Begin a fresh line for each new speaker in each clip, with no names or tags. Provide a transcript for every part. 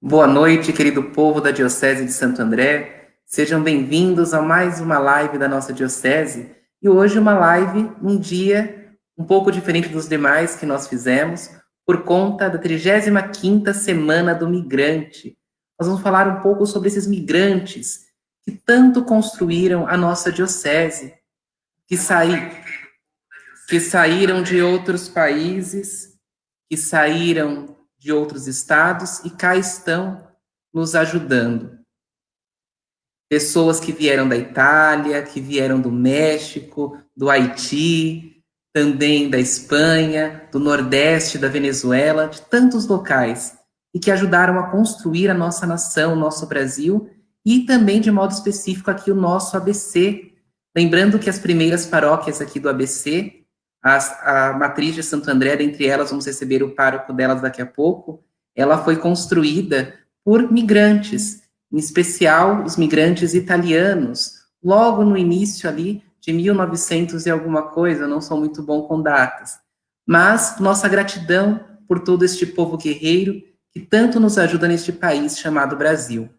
Boa noite, querido povo da Diocese de Santo André. Sejam bem-vindos a mais uma live da nossa Diocese. E hoje uma live, um dia um pouco diferente dos demais que nós fizemos, por conta da 35ª Semana do Migrante. Nós vamos falar um pouco sobre esses migrantes que tanto construíram a nossa Diocese, que, que saíram de outros países, que saíram de outros estados e cá estão nos ajudando. Pessoas que vieram da Itália, que vieram do México, do Haiti, também da Espanha, do Nordeste, da Venezuela, de tantos locais, e que ajudaram a construir a nossa nação, o nosso Brasil, e também, de modo específico, aqui o nosso ABC. Lembrando que as primeiras paróquias aqui do ABC, a matriz de Santo André, dentre elas, vamos receber o pároco delas daqui a pouco, ela foi construída por migrantes, em especial os migrantes italianos, logo no início ali de 1900 e alguma coisa, não sou muito bom com datas, mas nossa gratidão por todo este povo guerreiro que tanto nos ajuda neste país chamado Brasil.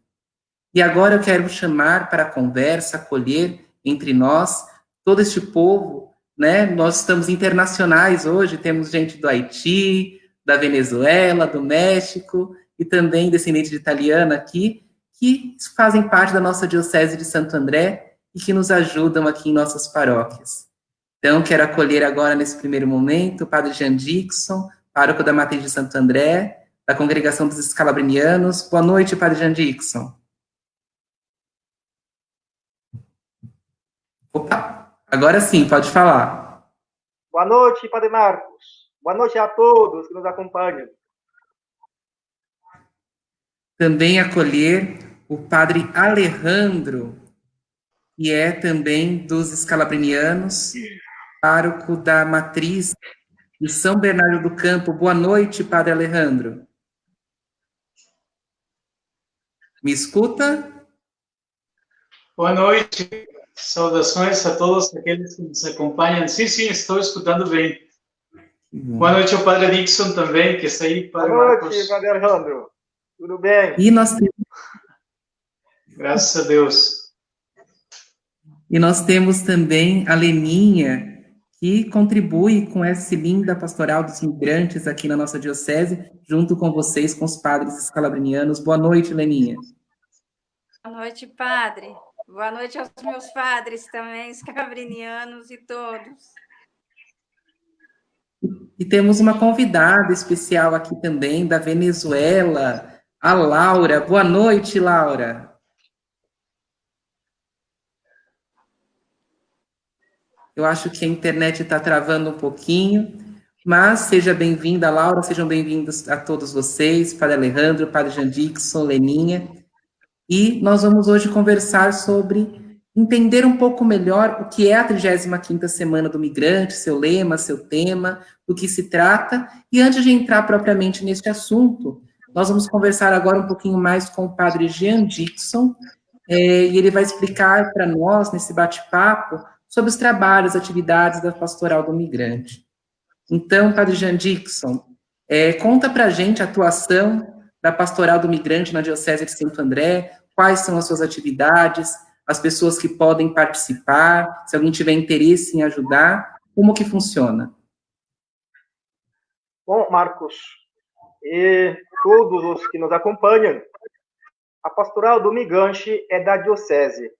E agora eu quero chamar para a conversa, acolher entre nós todo este povo, né? Nós estamos internacionais hoje, temos gente do Haiti, da Venezuela, do México e também descendente de italiana aqui, que fazem parte da nossa Diocese de Santo André e que nos ajudam aqui em nossas paróquias. Então, quero acolher agora, nesse primeiro momento, o Padre Jean Dixon, pároco da Matriz de Santo André, da Congregação dos Escalabrinianos. Boa noite, Padre Jean Dixon. Opa, agora sim, pode falar.
Boa noite, Padre Marcos. Boa noite a todos que nos acompanham.
Também acolher o Padre Alejandro, que é também dos Escalabrinianos, pároco da Matriz de São Bernardo do Campo. Boa noite, Padre Alejandro. Me escuta?
Boa noite, saudações a todos aqueles que nos acompanham. Sim, estou escutando bem. Boa noite ao Padre Dixon também, que está aí, Padre
Boa
Marcos.
noite, Padre Alejandro. Tudo bem?
E nós temos...
Graças a Deus.
E nós temos também a Leninha, que contribui com essa linda pastoral dos migrantes aqui na nossa diocese, junto com vocês, com os padres escalabrinianos. Boa noite, Leninha.
Boa noite, padre. Boa noite aos meus padres também, escalabrinianos e todos.
E temos uma convidada especial aqui também, da Venezuela, a Laura. Boa noite, Laura. Eu acho que a internet está travando um pouquinho, mas seja bem-vinda, Laura, sejam bem-vindos a todos vocês, Padre Alejandro, Padre Jean Dixon, Leninha. E nós vamos hoje conversar sobre entender um pouco melhor o que é a 35ª Semana do Migrante, seu lema, seu tema, do que se trata. E antes de entrar propriamente neste assunto, nós vamos conversar agora um pouquinho mais com o Padre Jean Dixon, e ele vai explicar para nós, nesse bate-papo, sobre os trabalhos, atividades da Pastoral do Migrante. Então, Padre Jean Dixon, conta para a gente a atuação da Pastoral do Migrante na Diocese de Santo André, quais são as suas atividades, as pessoas que podem participar, se alguém tiver interesse em ajudar, como que funciona?
Bom, Marcos, e todos os que nos acompanham, a Pastoral do Migrante é da Diocese.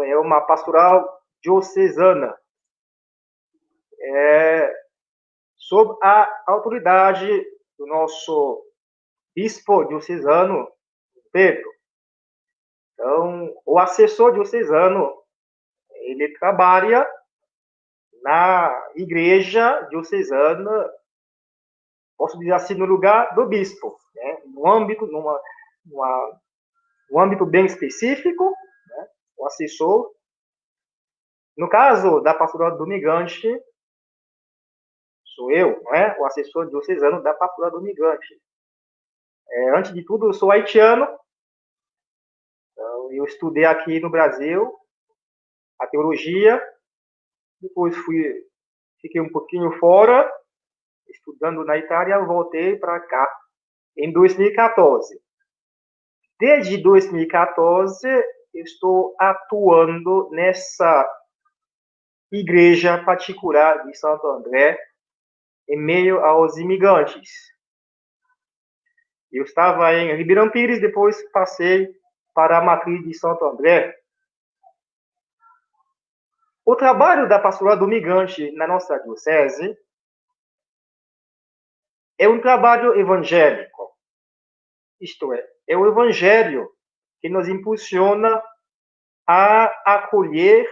É uma pastoral diocesana. Sob a autoridade do nosso bispo diocesano, Pedro. Então, o assessor diocesano, ele trabalha na igreja diocesana, posso dizer assim, no lugar do bispo, né? No âmbito, num âmbito bem específico, né? O assessor. No caso da Pastoral do Migrante, sou eu, né? O assessor diocesano da Pastoral do Migrante. Antes de tudo, eu sou haitiano. Então, eu estudei aqui no Brasil a teologia, depois fiquei um pouquinho fora, estudando na Itália, voltei para cá. em 2014. Desde 2014, estou atuando nessa igreja particular de Santo André, em meio aos imigrantes. Eu estava em Ribeirão Pires, depois passei para a matriz de Santo André. O trabalho da pastoral do migrante na nossa diocese é um trabalho evangélico. Isto é o evangelho que nos impulsiona a acolher,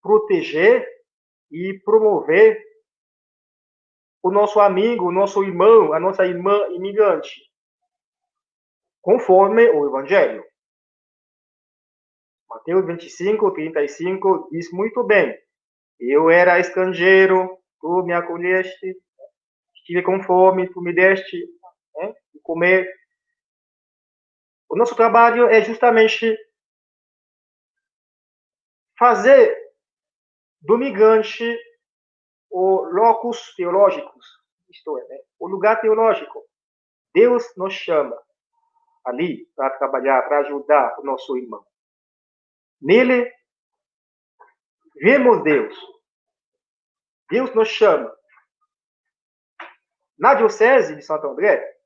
proteger e promover o nosso amigo, o nosso irmão, a nossa irmã imigrante, conforme o evangelho. Mateus 25:35 diz muito bem: eu era estrangeiro, tu me acolheste, estive com fome, tu me deste de comer. O nosso trabalho é justamente fazer do migrante o locus teológicos, isto é, o lugar teológico. Deus nos chama ali para trabalhar, para ajudar o nosso irmão. Nele, vemos Deus. Deus nos chama. Na Diocese de Santo André,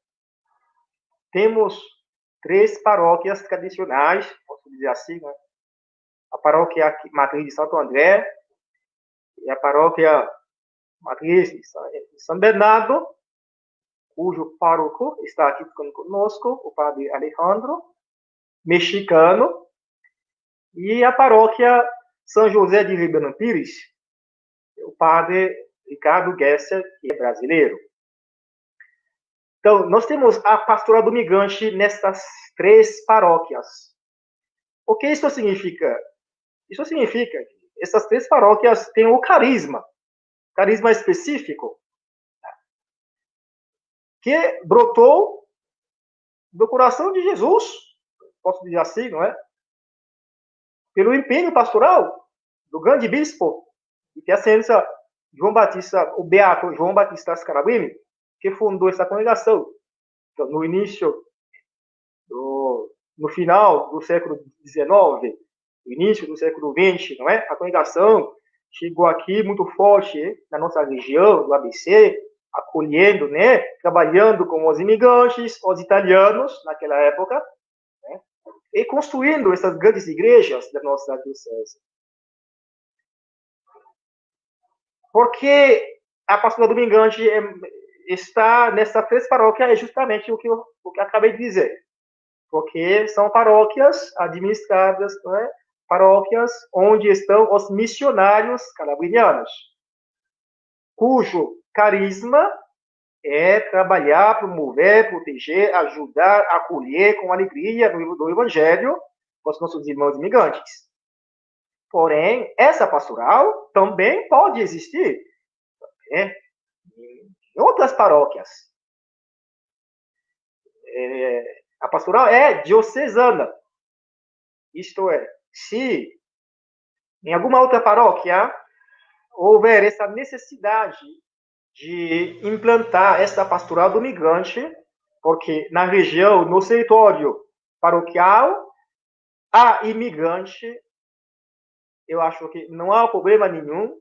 temos 3 paróquias tradicionais, posso dizer assim, né? A paróquia matriz de Santo André e a paróquia matriz de São Bernardo, cujo pároco está aqui conosco, o padre Alejandro, mexicano, e a paróquia São José de Ribeirão Pires, o padre Ricardo Gesser, que é brasileiro. Então, nós temos a pastoral do migrante nessas 3 paróquias. O que isso significa? Isso significa que essas 3 paróquias têm o carisma específico, que brotou do coração de Jesus, posso dizer assim, não é? Pelo empenho pastoral do grande bispo de Piacenza, João Batista, o beato João Batista Scarabini, que fundou essa congregação. Então, no final do século XIX, no início do século XX, não é? A congregação chegou aqui muito forte na nossa região, do ABC, acolhendo, né? Trabalhando com os imigrantes, os italianos, naquela época, né? E construindo essas grandes igrejas da nossa diocese. Porque a pastoral do migrante está nessas 3 paróquias, é justamente o que eu acabei de dizer. Porque são paróquias administradas, não é? Paróquias onde estão os missionários calabrinianos, cujo carisma é trabalhar, promover, proteger, ajudar, acolher com alegria do Evangelho os nossos irmãos imigrantes. Porém, essa pastoral também pode existir em outras paróquias. A pastoral é diocesana. Isto é, se em alguma outra paróquia houver essa necessidade de implantar essa pastoral do migrante, porque na região, no território paroquial, há imigrante, eu acho que não há problema nenhum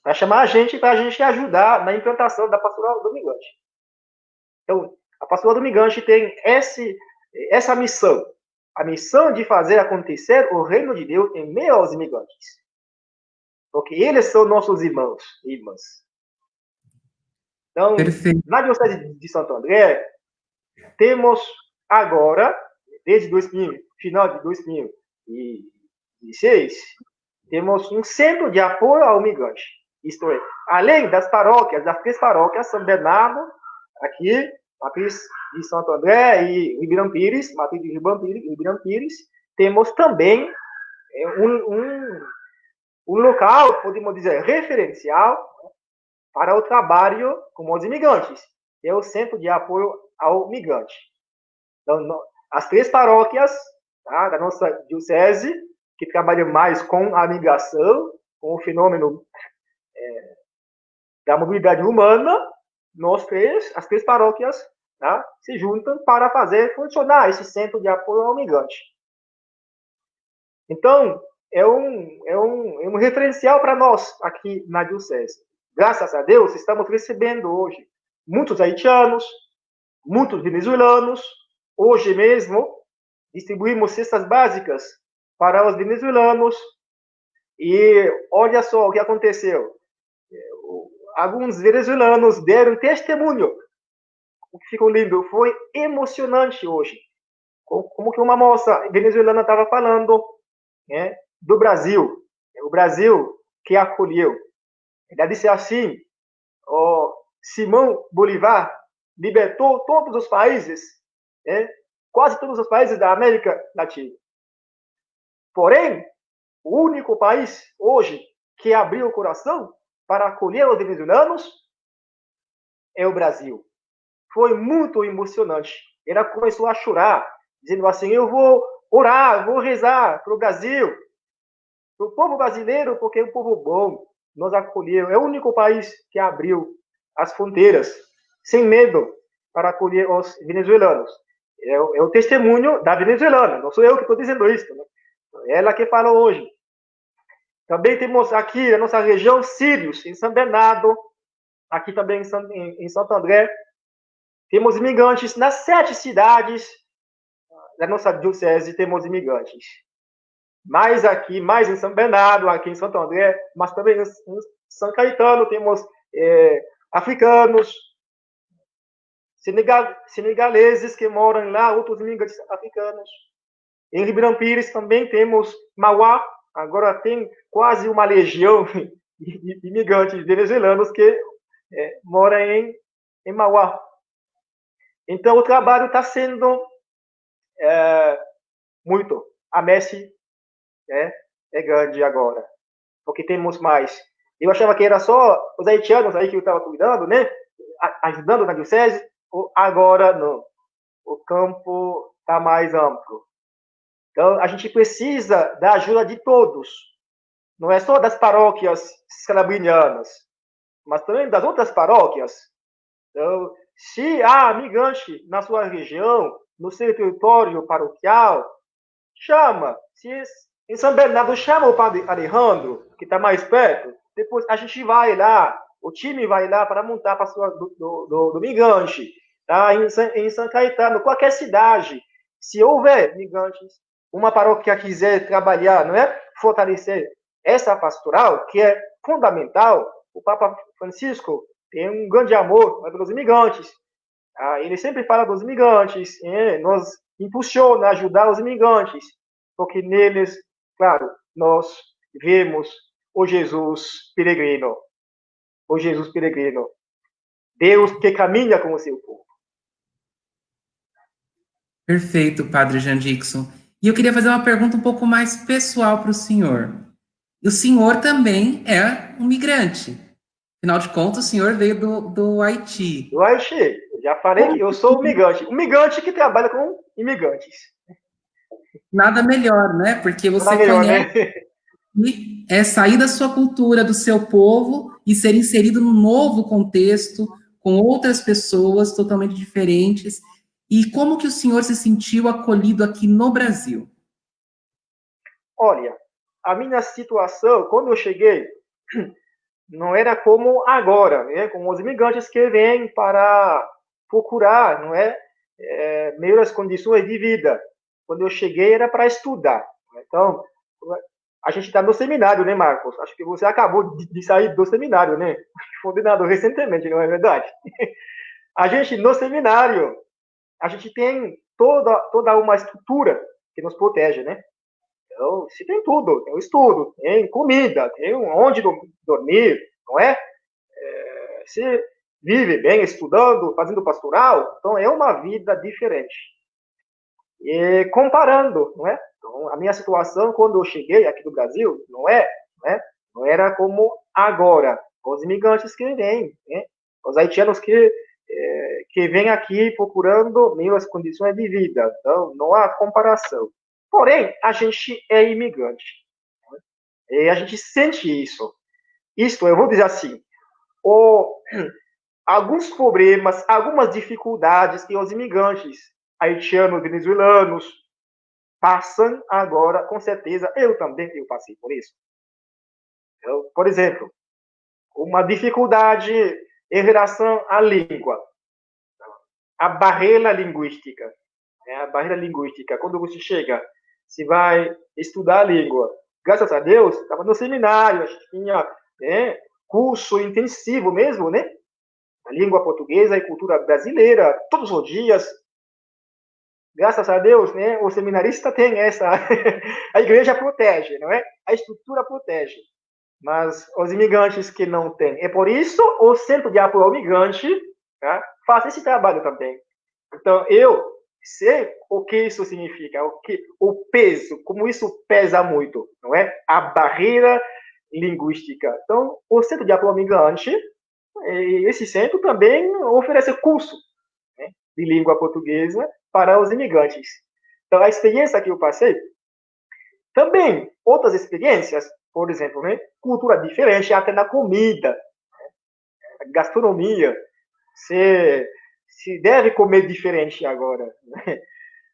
para chamar a gente, para a gente ajudar na implantação da pastoral do migrante. Então, a pastoral do migrante tem essa missão, a missão de fazer acontecer o reino de Deus em meio aos imigrantes. Porque eles são nossos irmãos e irmãs. Então, perfeito. Na Diocese de Santo André, temos agora, desde final de 2016, temos um centro de apoio ao migrante. Isto é, além das 3 paróquias, São Bernardo, aqui, matriz de Santo André e Ribeirão Pires, matriz de Ribeirão Pires, temos também um local, podemos dizer, referencial para o trabalho com os imigrantes, que é o Centro de Apoio ao Migrante. Então, as 3 paróquias da nossa diocese, que trabalham mais com a migração, com o fenômeno da mobilidade humana, as 3 paróquias tá? Se juntam para fazer funcionar esse centro de apoio ao migrante. Então, é um referencial para nós aqui na Diocese. Graças a Deus, estamos recebendo hoje muitos haitianos, muitos venezuelanos. Hoje mesmo, distribuímos cestas básicas para os venezuelanos. E olha só o que aconteceu. Alguns venezuelanos deram testemunho. O que ficou lindo, foi emocionante hoje. Como que uma moça venezuelana estava falando, né, do Brasil. O Brasil que acolheu. Ela disse assim, Simão Bolívar libertou todos os países, né, quase todos os países da América Latina. Porém, o único país hoje que abriu o coração para acolher os venezuelanos é o Brasil. Foi muito emocionante. Ela começou a chorar, dizendo assim, eu vou orar, vou rezar para o Brasil, para o povo brasileiro, porque é um povo bom, nos acolheu. É o único país que abriu as fronteiras, sem medo, para acolher os venezuelanos. É o testemunho da venezuelana, não sou eu que estou dizendo isso, né? Ela que falou hoje. Também temos aqui na nossa região sírios, em São Bernardo, aqui também em Santo André. Temos imigrantes nas 7 cidades da nossa diocese, temos imigrantes. Mais aqui, mais em São Bernardo, aqui em Santo André, mas também em São Caetano temos africanos, senegaleses que moram lá, outros imigrantes africanos. Em Ribeirão Pires também temos Mauá, agora tem quase uma legião de imigrantes venezuelanos que moram em Mauá. Então, o trabalho está sendo muito. A messe é grande agora, porque temos mais. Eu achava que era só os haitianos aí que eu estava cuidando, né? Ajudando na diocese. Agora, não. O campo está mais amplo. Então, a gente precisa da ajuda de todos. Não é só das paróquias scalabrinianas, mas também das outras paróquias. Então, se há migrante na sua região, no seu território paroquial, chama. Se em São Bernardo, chama o padre Alejandro, que está mais perto. Depois a gente vai lá, o time vai lá para montar a pastoral do migrante. Tá? Em São Caetano, qualquer cidade, se houver migrantes, uma paróquia quiser trabalhar, não é? Fortalecer essa pastoral, que é fundamental. O Papa Francisco tem um grande amor pelos imigrantes. Ele sempre fala dos imigrantes, nos impulsiona a ajudar os imigrantes, porque neles, claro, nós vemos o Jesus peregrino. O Jesus peregrino. Deus que caminha com o seu povo.
Perfeito, Padre Jean Dixon. E eu queria fazer uma pergunta um pouco mais pessoal para o senhor. O senhor também é um migrante. Afinal de contas, o senhor veio do Haiti.
Do Haiti. Já falei que eu sou um migrante. Um migrante que trabalha com imigrantes.
Nada melhor, né? Porque você conhece, né? Sair da sua cultura, do seu povo e ser inserido num novo contexto, com outras pessoas totalmente diferentes. E como que o senhor se sentiu acolhido aqui no Brasil?
Olha, a minha situação, quando eu cheguei, não era como agora, né? Como os imigrantes que vêm para procurar, não é? Melhores condições de vida. Quando eu cheguei, era para estudar. Então, a gente está no seminário, né, Marcos? Acho que você acabou de sair do seminário, né? Fundado recentemente, não é verdade? A gente, no seminário, a gente tem toda uma estrutura que nos protege, né? Então, se tem tudo, tem o estudo, tem comida, tem onde dormir, não é? Se vive bem estudando, fazendo pastoral, então é uma vida diferente. E comparando, não é? Então, a minha situação quando eu cheguei aqui no Brasil não era como agora. Os imigrantes que vêm, né? Os haitianos que vêm aqui procurando melhores condições de vida. Então, não há comparação. Porém, a gente é imigrante. Né? E a gente sente isso. Isto, eu vou dizer assim, alguns problemas, algumas dificuldades que os imigrantes haitianos, venezuelanos passam agora, com certeza, eu também passei por isso. Por exemplo, uma dificuldade em relação à língua, a barreira linguística. A barreira linguística, quando você chega, você vai estudar a língua. Graças a Deus, estava no seminário, a gente tinha curso intensivo mesmo, né? A língua portuguesa e cultura brasileira, todos os dias. Graças a Deus, né? O seminarista tem essa... A igreja protege, não é? A estrutura protege. Mas os imigrantes que não têm. É por isso o Centro de Apoio ao Imigrante, tá, faz esse trabalho também. Então, eu sei o que isso significa, o peso, como isso pesa muito, não é? A barreira linguística. Então, o Centro de Apoio ao Imigrante, esse centro também oferece curso, né, de língua portuguesa para os imigrantes. Então, a experiência que eu passei, também outras experiências, por exemplo, né, cultura diferente até na comida, né, gastronomia, se deve comer diferente agora, né?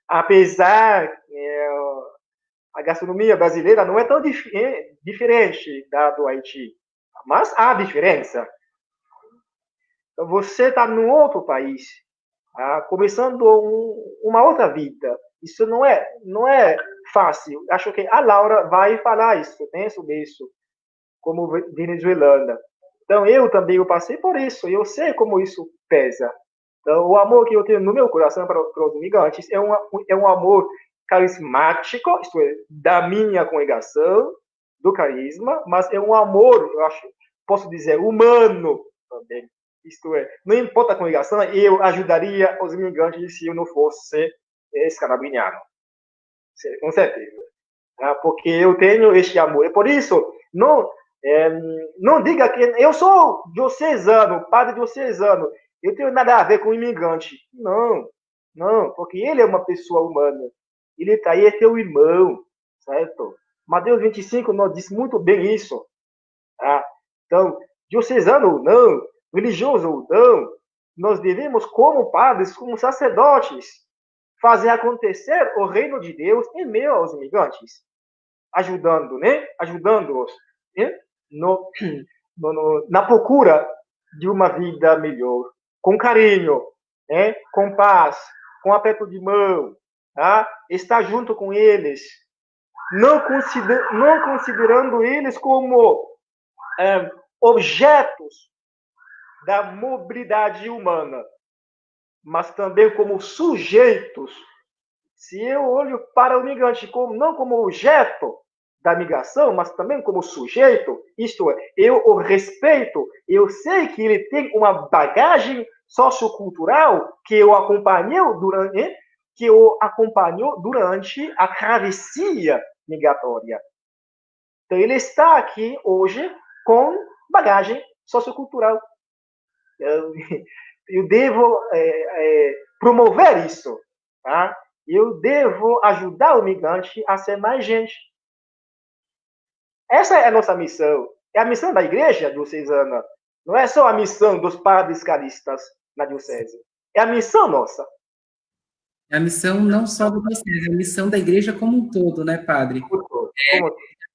Apesar a gastronomia brasileira não é tão diferente da do Haiti, mas há diferença. Então, você está num outro país, começando uma outra vida. Isso não é fácil. Acho que a Laura vai falar isso, né, sobre isso, como venezuelana. Então, eu também passei por isso. Eu sei como isso pesa. Então, o amor que eu tenho no meu coração para os imigrantes é um amor carismático, isto é, da minha congregação, do carisma, mas é um amor, eu acho, posso dizer, humano também. Isto é, não importa a congregação, eu ajudaria os imigrantes se eu não fosse escarabiano. Com certeza. Porque eu tenho este amor. É por isso, não diga que eu sou diocesano, padre diocesano, eu tenho nada a ver com imigrante. Não, porque ele é uma pessoa humana. Ele está aí, é teu irmão, certo? Mateus 25 nos diz muito bem isso. Tá? Então, diocesano ou não, religioso ou não, nós devemos, como padres, como sacerdotes, fazer acontecer o reino de Deus em meio aos imigrantes, ajudando, né? Ajudando-os, né? Na procura de uma vida melhor, com carinho, né? Com paz, com aperto de mão, tá? Estar junto com eles, não considerando eles como objetos da mobilidade humana, mas também como sujeitos. Se eu olho para o migrante não como objeto da migração, mas também como sujeito, isto é, eu o respeito, eu sei que ele tem uma bagagem sociocultural que o acompanhou durante a travessia migratória. Então, ele está aqui hoje com bagagem sociocultural. Eu devo promover isso, tá? Eu devo ajudar o migrante a ser mais gente. Essa é a nossa missão. É a missão da igreja diocesana. Não é só a missão dos padres caristas na diocese. É a missão nossa.
É a missão não só do diocese, é a missão da igreja como um todo, né, padre?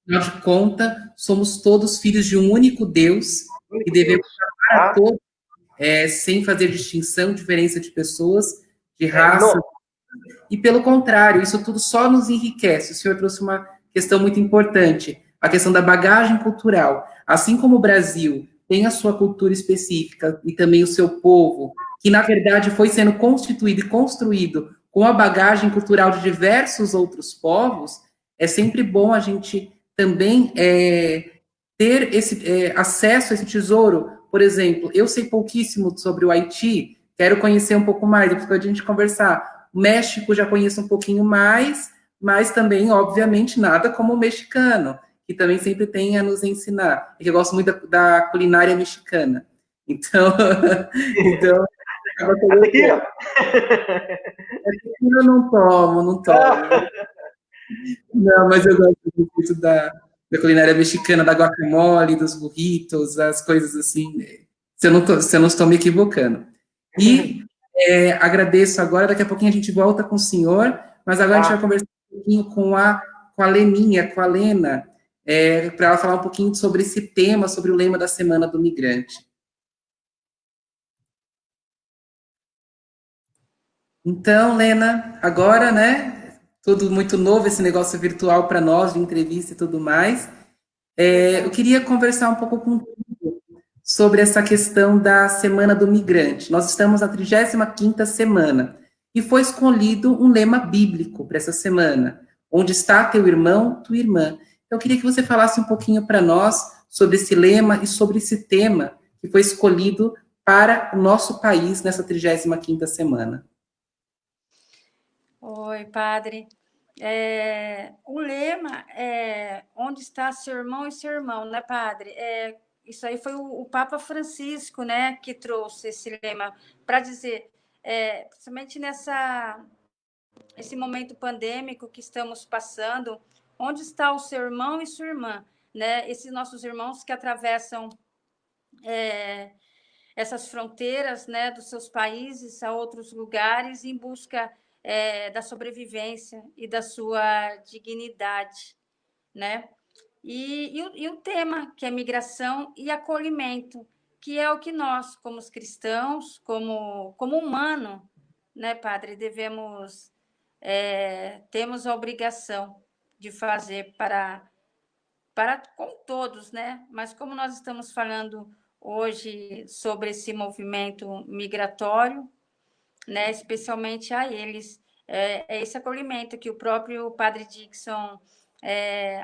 Afinal de contas, somos todos filhos de um único Deus e devemos amar a todos, sem fazer distinção, diferença de pessoas, de raça. E, pelo contrário, isso tudo só nos enriquece. O senhor trouxe uma questão muito importante, a questão da bagagem cultural. Assim como o Brasil tem a sua cultura específica e também o seu povo, que, na verdade, foi sendo constituído e construído com a bagagem cultural de diversos outros povos, é sempre bom a gente também ter esse acesso a esse tesouro. Por exemplo, eu sei pouquíssimo sobre o Haiti, quero conhecer um pouco mais, depois a gente conversar. O México já conheço um pouquinho mais, mas também, obviamente, nada como o mexicano, que também sempre tem a nos ensinar. Eu gosto muito da culinária mexicana. Então
tequila?
Eu não tomo. Não, mas eu gosto muito da culinária mexicana, da guacamole, dos burritos, as coisas assim, se eu não estou me equivocando. E agradeço agora, daqui a pouquinho a gente volta com o senhor, mas agora a gente vai conversar um pouquinho com a Leninha, com a Lena, para ela falar um pouquinho sobre esse tema, sobre o lema da Semana do Migrante. Então, Lena, agora, né, tudo muito novo, esse negócio virtual para nós, de entrevista e tudo mais, eu queria conversar um pouco contigo sobre essa questão da Semana do Migrante. Nós estamos na 35ª semana e foi escolhido um lema bíblico para essa semana, onde está teu irmão, tua irmã. Eu queria que você falasse um pouquinho para nós sobre esse lema e sobre esse tema que foi escolhido para o nosso país nessa 35ª semana.
Oi, padre. O lema é onde está seu irmão e seu irmão, né, padre? Isso aí foi o Papa Francisco, né, que trouxe esse lema para dizer, principalmente esse momento pandêmico que estamos passando, onde está o seu irmão e sua irmã, né? Esses nossos irmãos que atravessam essas fronteiras, né, dos seus países a outros lugares em busca da sobrevivência e da sua dignidade, né? E o tema, que é migração e acolhimento, que é o que nós, como cristãos, como humano, né, padre, temos a obrigação de fazer para com todos, né? Mas como nós estamos falando hoje sobre esse movimento migratório, né, especialmente a eles, é esse acolhimento que o próprio Padre Dixon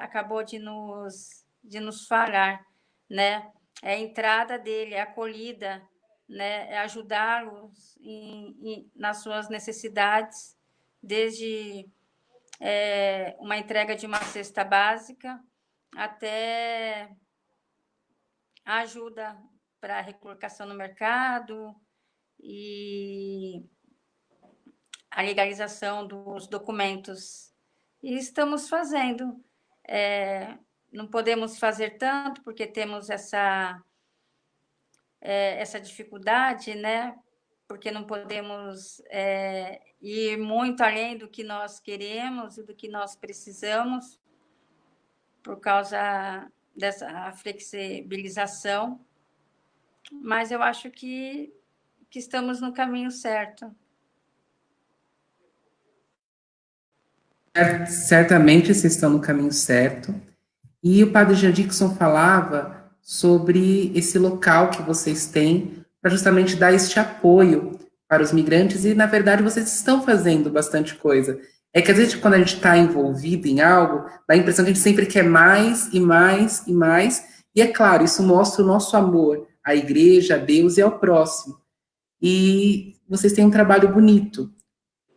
acabou de nos falar, né? É a entrada dele, é a acolhida, né? É ajudá-los nas suas necessidades, desde uma entrega de uma cesta básica até a ajuda para a recolocação no mercado e a legalização dos documentos. E estamos fazendo. Não podemos fazer tanto porque temos essa dificuldade, né? Porque não podemos ir muito além do que nós queremos e do que nós precisamos, por causa dessa flexibilização, mas eu acho que estamos no caminho certo.
Certamente vocês estão no caminho certo. E o padre Jean Dixon falava sobre esse local que vocês têm para justamente dar este apoio para os migrantes, e na verdade vocês estão fazendo bastante coisa. É que às vezes quando a gente está envolvido em algo, dá a impressão que a gente sempre quer mais e mais e mais, e é claro, isso mostra o nosso amor à igreja, a Deus e ao próximo. E vocês têm um trabalho bonito,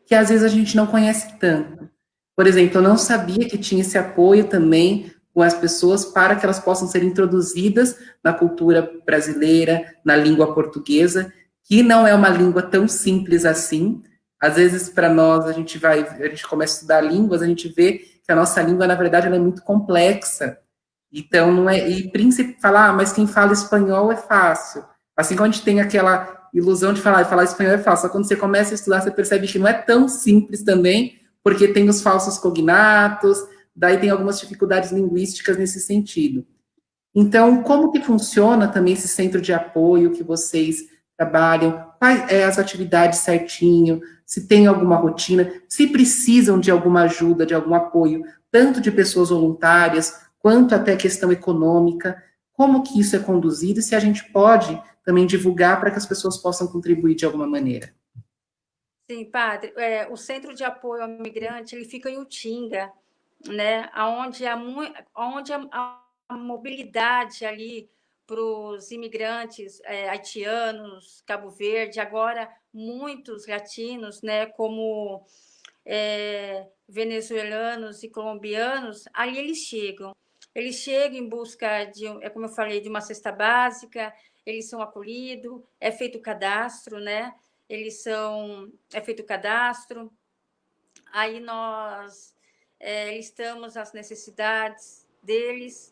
que às vezes a gente não conhece tanto. Por exemplo, eu não sabia que tinha esse apoio também com as pessoas para que elas possam ser introduzidas na cultura brasileira, na língua portuguesa, que não é uma língua tão simples assim. Às vezes, para nós, a gente começa a estudar línguas, a gente vê que a nossa língua, na verdade, ela é muito complexa. Então, não é. E príncipe falar, mas quem fala espanhol é fácil. Assim como a gente tem aquela ilusão de falar espanhol é fácil. Só quando você começa a estudar, você percebe que não é tão simples também, porque tem os falsos cognatos, daí tem algumas dificuldades linguísticas nesse sentido. Então, como que funciona também esse centro de apoio que vocês trabalham? Quais as atividades certinho? Se tem alguma rotina? Se precisam de alguma ajuda, de algum apoio, tanto de pessoas voluntárias, quanto até questão econômica? Como que isso é conduzido? E se a gente pode também divulgar para que as pessoas possam contribuir de alguma maneira?
Sim, padre. O Centro de Apoio ao Migrante ele fica em Utinga, né? Onde a mobilidade ali para os imigrantes haitianos, Cabo Verde, agora muitos latinos, né? Como venezuelanos e colombianos, ali eles chegam. Eles chegam em busca de, como eu falei, de uma cesta básica, eles são acolhidos, é feito o cadastro, né? É feito o cadastro, aí nós listamos as necessidades deles,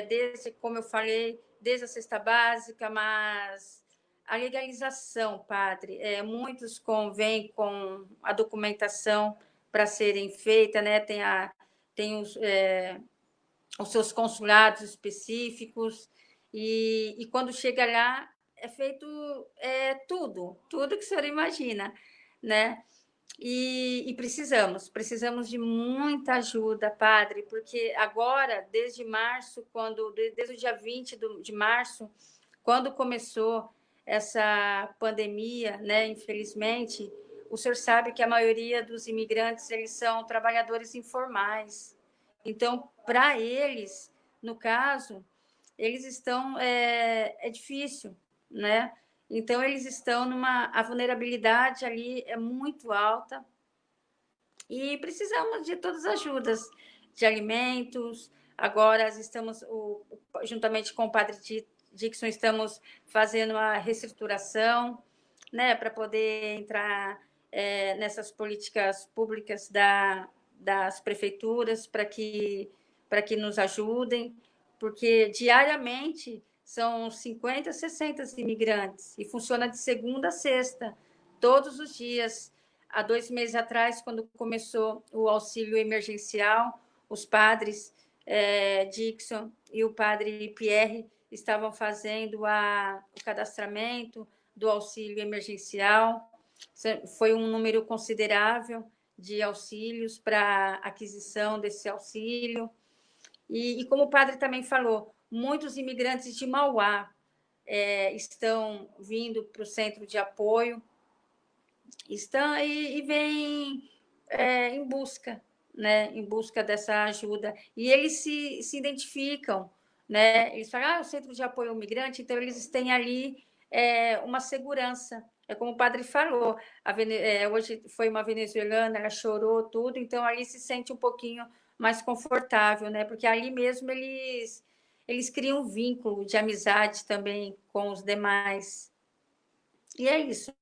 desde, como eu falei, desde a cesta básica, mas a legalização, padre, muitos convêm com a documentação para serem feita, né? Tem os seus consulados específicos, e quando chega lá, é feito tudo que o senhor imagina, né? E precisamos de muita ajuda, padre, porque agora, desde março, desde o dia 20 de março, quando começou essa pandemia, né, infelizmente, o senhor sabe que a maioria dos imigrantes, eles são trabalhadores informais. Então, para eles, no caso, eles estão... É difícil, né? Então, eles estão a vulnerabilidade ali é muito alta e precisamos de todas as ajudas, de alimentos. Agora, estamos, juntamente com o padre Dixon, estamos fazendo a reestruturação, né, para poder entrar nessas políticas públicas das prefeituras, para que nos ajudem, porque diariamente são 50, 60 imigrantes, e funciona de segunda a sexta, todos os dias. Há 2 meses atrás, quando começou o auxílio emergencial, os padres Dixon e o padre Pierre estavam fazendo o cadastramento do auxílio emergencial. Foi um número considerável de auxílios para aquisição desse auxílio. E como o padre também falou, muitos imigrantes de Mauá estão vindo para o centro de apoio, estão e vêm em busca, né, em busca dessa ajuda. E eles se identificam, né? Eles falam, o centro de apoio ao migrante, então eles têm ali uma segurança. É como o padre falou, hoje foi uma venezuelana, ela chorou tudo, então ali se sente um pouquinho mais confortável, né? Porque ali mesmo eles criam um vínculo de amizade também com os demais. E é isso.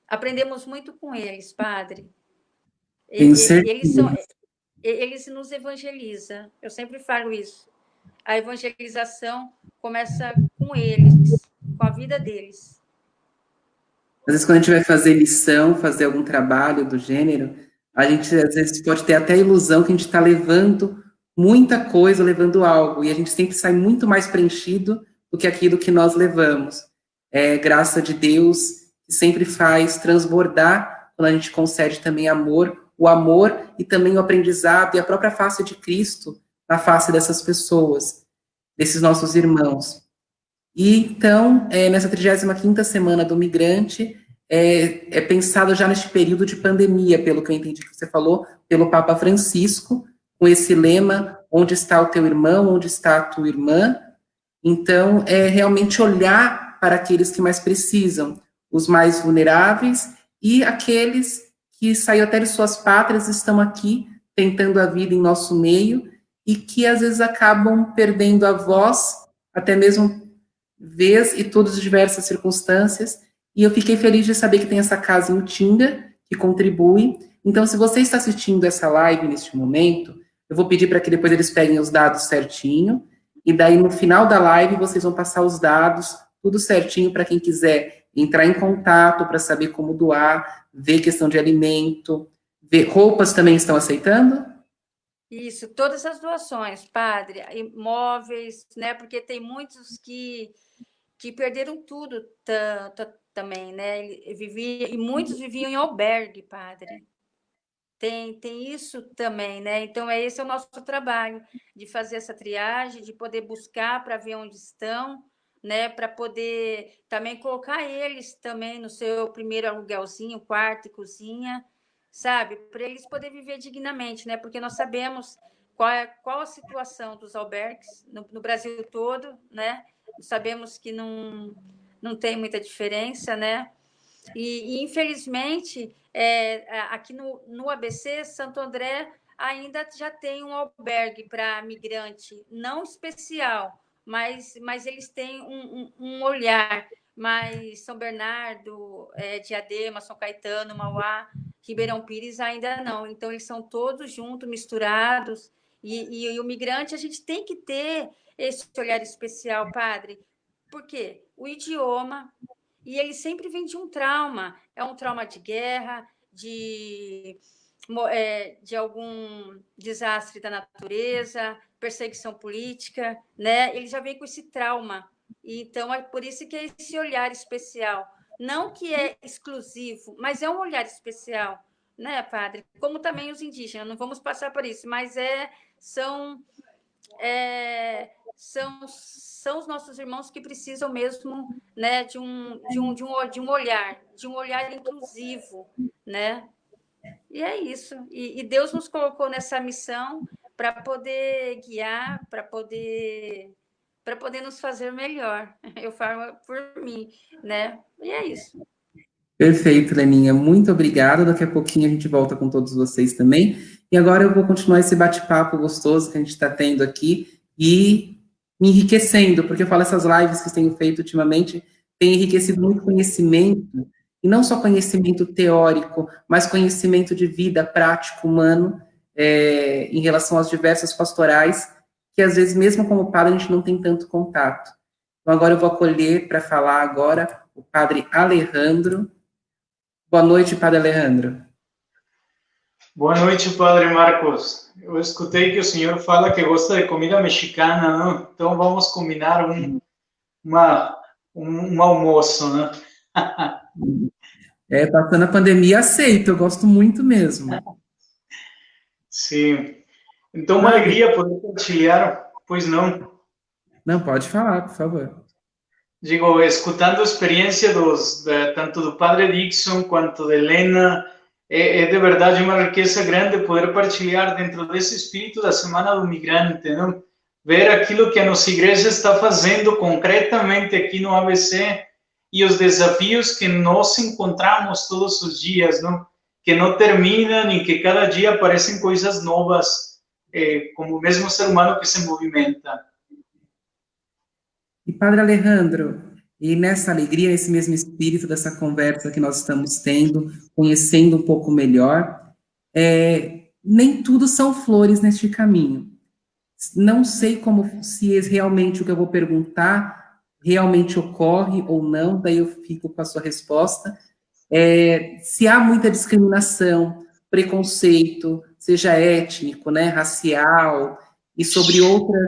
Aprendemos muito com eles, padre.
Tenho certeza.
Eles nos evangelizam. Eu sempre falo isso. A evangelização começa com eles, com a vida deles.
Às vezes, quando a gente vai fazer lição, fazer algum trabalho do gênero, a gente, às vezes, pode ter até a ilusão que a gente está levando muita coisa, levando algo, e a gente sempre sai muito mais preenchido do que aquilo que nós levamos. É graça de Deus que sempre faz transbordar quando a gente concede também amor, o amor e também o aprendizado e a própria face de Cristo na face dessas pessoas, desses nossos irmãos. E então, nessa 35ª semana do migrante, é pensado já neste período de pandemia, pelo que eu entendi que você falou, pelo Papa Francisco, com esse lema, onde está o teu irmão, onde está a tua irmã. Então, é realmente olhar para aqueles que mais precisam, os mais vulneráveis e aqueles que saíram até de suas pátrias, estão aqui tentando a vida em nosso meio e que às vezes acabam perdendo a voz, até mesmo vez e todas as diversas circunstâncias, e eu fiquei feliz de saber que tem essa casa em Utinga, que contribui. Então, se você está assistindo essa live neste momento, eu vou pedir para que depois eles peguem os dados certinho, e daí no final da live vocês vão passar os dados, tudo certinho para quem quiser entrar em contato, para saber como doar, ver questão de alimento, ver roupas também estão aceitando?
Isso, todas as doações, padre, imóveis, né? Porque tem muitos que perderam tudo também, né? E muitos viviam em albergue, padre. Tem isso também, né? Então, esse é o nosso trabalho, de fazer essa triagem, de poder buscar para ver onde estão, né? Para poder também colocar eles também no seu primeiro aluguelzinho, quarto e cozinha, sabe? Para eles poderem viver dignamente, né? Porque nós sabemos qual a situação dos albergues no Brasil todo, né? Sabemos que não tem muita diferença, né? E infelizmente, aqui no ABC, Santo André ainda já tem um albergue para migrante, não especial, mas eles têm um olhar. Mas São Bernardo, Diadema, São Caetano, Mauá, Ribeirão Pires ainda não. Então, eles são todos juntos, misturados. E o migrante, a gente tem que ter esse olhar especial, padre? Por quê? O idioma, e ele sempre vem de um trauma. É um trauma de guerra, de algum desastre da natureza, perseguição política, né? Ele já vem com esse trauma. Então, é por isso que é esse olhar especial. Não que é exclusivo, mas é um olhar especial, né, padre? Como também os indígenas, não vamos passar por isso, mas são os nossos irmãos que precisam mesmo, né, de um olhar inclusivo, né? E é isso. E Deus nos colocou nessa missão para poder guiar, para poder nos fazer melhor. Eu falo por mim, né? E é isso.
Perfeito, Leninha. Muito obrigada. Daqui a pouquinho a gente volta com todos vocês também. E agora eu vou continuar esse bate-papo gostoso que a gente está tendo aqui e me enriquecendo, porque eu falo, essas lives que eu tenho feito ultimamente têm enriquecido muito conhecimento, e não só conhecimento teórico, mas conhecimento de vida prático, humano, em relação às diversas pastorais, que às vezes, mesmo como padre, a gente não tem tanto contato. Então agora eu vou acolher para falar agora o padre Alejandro. Boa noite, padre Alejandro.
Boa noite, padre Marcos. Eu escutei que o senhor fala que gosta de comida mexicana, não? Então vamos combinar um almoço, né?
Passando a pandemia, aceito, eu gosto muito mesmo.
Sim. Então, uma alegria poder compartilhar, pois não?
Não, pode falar, por favor.
Digo, escutando a experiência tanto do padre Dixon quanto de Helena, é de verdade uma riqueza grande poder partilhar dentro desse espírito da Semana do Migrante, não? Ver aquilo que a nossa igreja está fazendo concretamente aqui no ABC e os desafios que nós encontramos todos os dias, não? Que não terminam e que cada dia aparecem coisas novas, como o mesmo ser humano que se movimenta.
E padre Alejandro, e nessa alegria, nesse mesmo espírito dessa conversa que nós estamos tendo, conhecendo um pouco melhor, nem tudo são flores neste caminho. Não sei se realmente o que eu vou perguntar realmente ocorre ou não, daí eu fico com a sua resposta. Se há muita discriminação, preconceito, seja étnico, né, racial, e sobre outras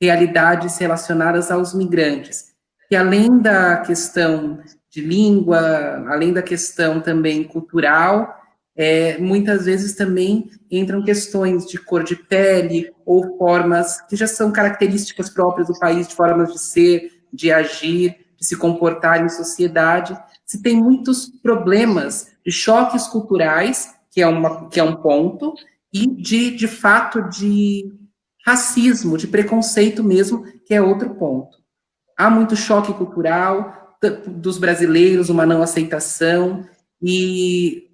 realidades relacionadas aos migrantes, que além da questão de língua, além da questão também cultural, muitas vezes também entram questões de cor de pele ou formas que já são características próprias do país, de formas de ser, de agir, de se comportar em sociedade. Se tem muitos problemas de choques culturais, que é um ponto, e de fato, de racismo, de preconceito mesmo, que é outro ponto. Há muito choque cultural dos brasileiros, uma não aceitação, e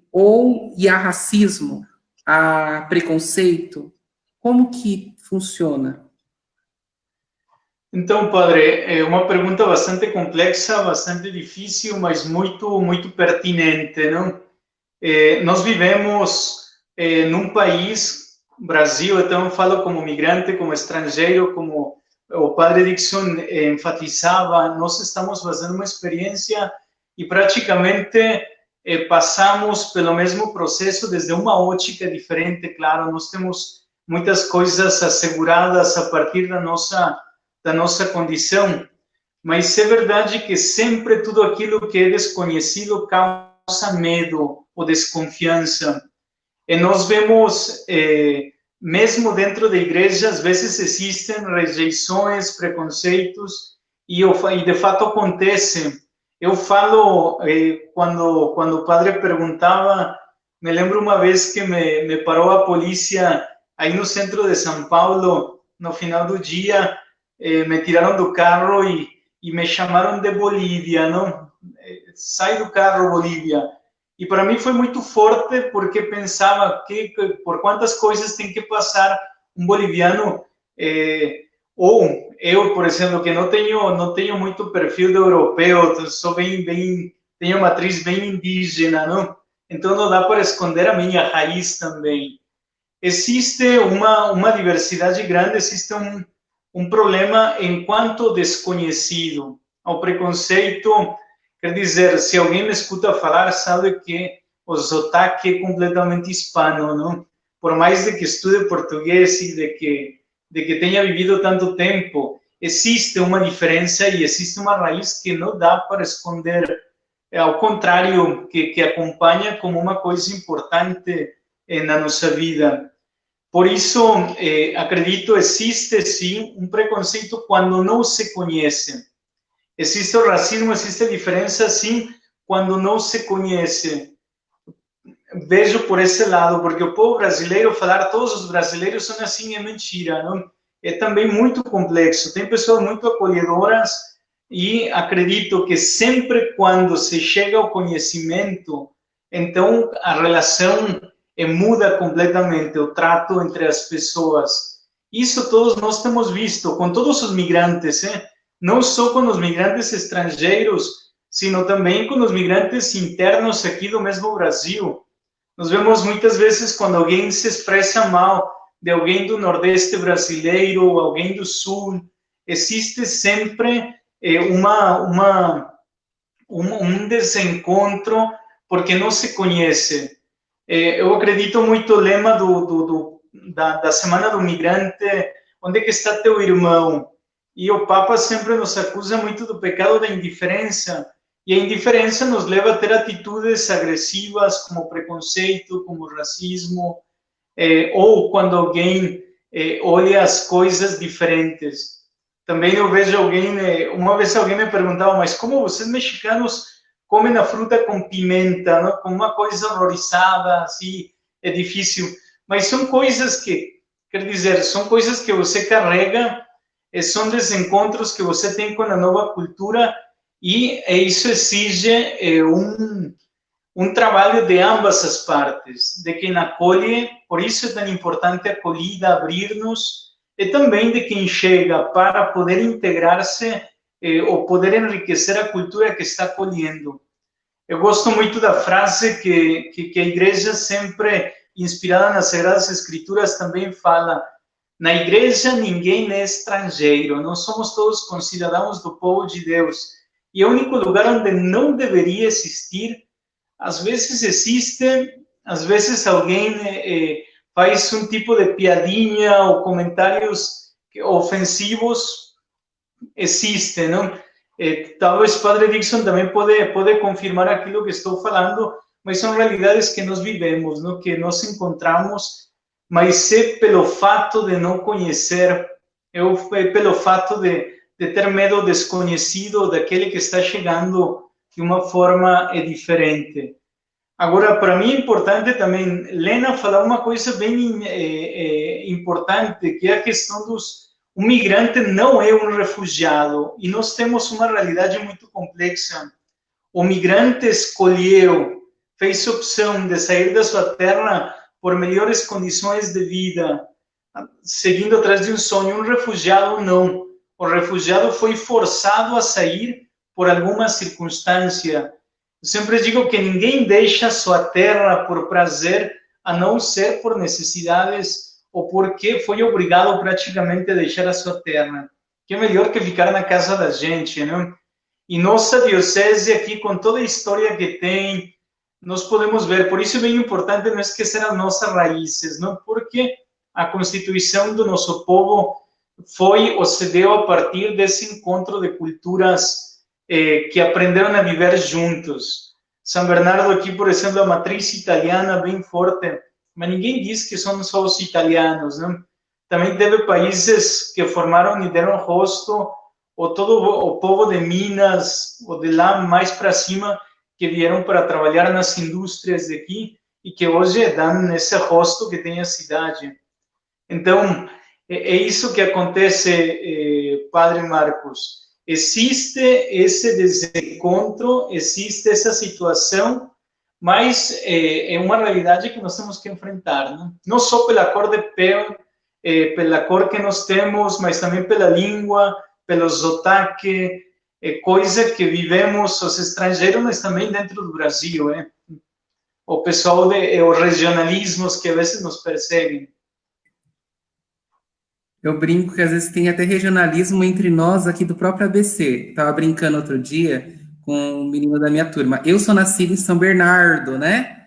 há racismo, há preconceito. Como que funciona?
Então, padre, é uma pergunta bastante complexa, bastante difícil, mas muito, muito pertinente, não? Nós vivemos num país, Brasil, então eu falo como migrante, como estrangeiro, como o padre Dixon enfatizava, nós estamos fazendo uma experiência e praticamente passamos pelo mesmo processo desde uma ótica diferente, claro, nós temos muitas coisas asseguradas a partir da nossa condição, mas é verdade que sempre tudo aquilo que é desconhecido causa medo ou desconfiança. E nós vemos, mesmo dentro da igreja, às vezes existem rejeições, preconceitos, e de fato acontece. Eu falo, quando o padre perguntava, me lembro uma vez que me parou a polícia aí no centro de São Paulo, no final do dia, me tiraram do carro e me chamaram de Bolívia, não? Sai do carro, Bolívia. E para mim foi muito forte, porque pensava por quantas coisas tem que passar um boliviano, ou eu, por exemplo, que não tenho muito perfil de europeu, sou tenho matriz bem indígena, não? Então não dá para esconder a minha raiz também. Existe uma diversidade grande, existe um problema enquanto desconhecido. O preconceito, quer dizer, se alguém me escuta falar, sabe que o sotaque é completamente hispano, não? Por mais de que estude português e de que tenha vivido tanto tempo, existe uma diferença e existe uma raiz que não dá para esconder. Ao contrário, que acompanha como uma coisa importante na nossa vida. Por isso, acredito, existe sim um preconceito quando não se conhece. Existe o racismo, existe a diferença, sim, quando não se conhece. Vejo por esse lado, porque o povo brasileiro, falar todos os brasileiros são assim, é mentira, não? É também muito complexo. Tem pessoas muito acolhedoras e acredito que sempre quando se chega ao conhecimento, então a relação muda completamente, o trato entre as pessoas. Isso todos nós temos visto, com todos os migrantes, não só com os migrantes estrangeiros, sino também com os migrantes internos aqui do mesmo Brasil. Nós vemos muitas vezes quando alguém se expressa mal de alguém do Nordeste brasileiro, alguém do Sul, existe sempre um desencontro porque não se conhece. Eu acredito muito no lema da Semana do Migrante, onde é que está teu irmão? E o Papa sempre nos acusa muito do pecado da indiferença, e a indiferença nos leva a ter atitudes agressivas, como preconceito, como racismo, ou quando alguém olha as coisas diferentes. Também eu vejo alguém, uma vez alguém me perguntava, mas como vocês mexicanos comem a fruta com pimenta, não? Com uma coisa horrorizada, assim, é difícil. Mas são coisas que, quer dizer, são coisas que você carrega, são desencontros que você tem com a nova cultura, e isso exige um trabalho de ambas as partes, de quem acolhe, por isso é tão importante a acolhida, abrir-nos, e também de quem chega para poder integrar-se ou poder enriquecer a cultura que está acolhendo. Eu gosto muito da frase que a igreja sempre, inspirada nas Sagradas Escrituras, também fala: na igreja ninguém é estrangeiro, nós somos todos concidadãos do povo de Deus. E é o único lugar onde não deveria existir. Às vezes existe, às vezes alguém faz um tipo de piadinha ou comentários ofensivos, existe, não? Talvez o Padre Dixon também pode confirmar aquilo que estou falando, mas são realidades que nós vivemos, não? Que nós encontramos, mas é pelo fato de não conhecer, é pelo fato de ter medo desconhecido daquele que está chegando de uma forma diferente. Agora, para mim é importante também, Lena falar uma coisa bem importante, que é a questão dos... O migrante não é um refugiado, e nós temos uma realidade muito complexa. O migrante escolheu, fez a opção de sair da sua terra por melhores condições de vida, seguindo atrás de um sonho. Um refugiado não. O refugiado foi forçado a sair por alguma circunstância. Eu sempre digo que ninguém deixa sua terra por prazer, a não ser por necessidades ou porque foi obrigado praticamente a deixar a sua terra. Que é melhor que ficar na casa da gente, não? E nossa diocese aqui, com toda a história que tem, nós podemos ver. Por isso é bem importante não esquecer as nossas raízes, não? Porque a constituição do nosso povo foi ou se deu a partir desse encontro de culturas que aprenderam a viver juntos. São Bernardo aqui, por exemplo, a matriz italiana bem forte, mas ninguém diz que são só os italianos, não? Também teve países que formaram e deram rosto, ou todo o povo de Minas, ou de lá mais para cima, que vieram para trabalhar nas indústrias daqui, e que hoje dão esse rosto que tem a cidade. Então, é isso que acontece, Padre Marcos. Existe esse desencontro, existe essa situação, mas é uma realidade que nós temos que enfrentar, né? Não só pela cor de pele, pela cor que nós temos, mas também pela língua, pelo sotaque, coisa que vivemos os estrangeiros, mas também dentro do Brasil, o pessoal os regionalismos que às vezes nos perseguem.
Eu brinco que às vezes tem até regionalismo entre nós aqui do próprio ABC. Estava brincando outro dia com um menino da minha turma. Eu sou nascido em São Bernardo, né?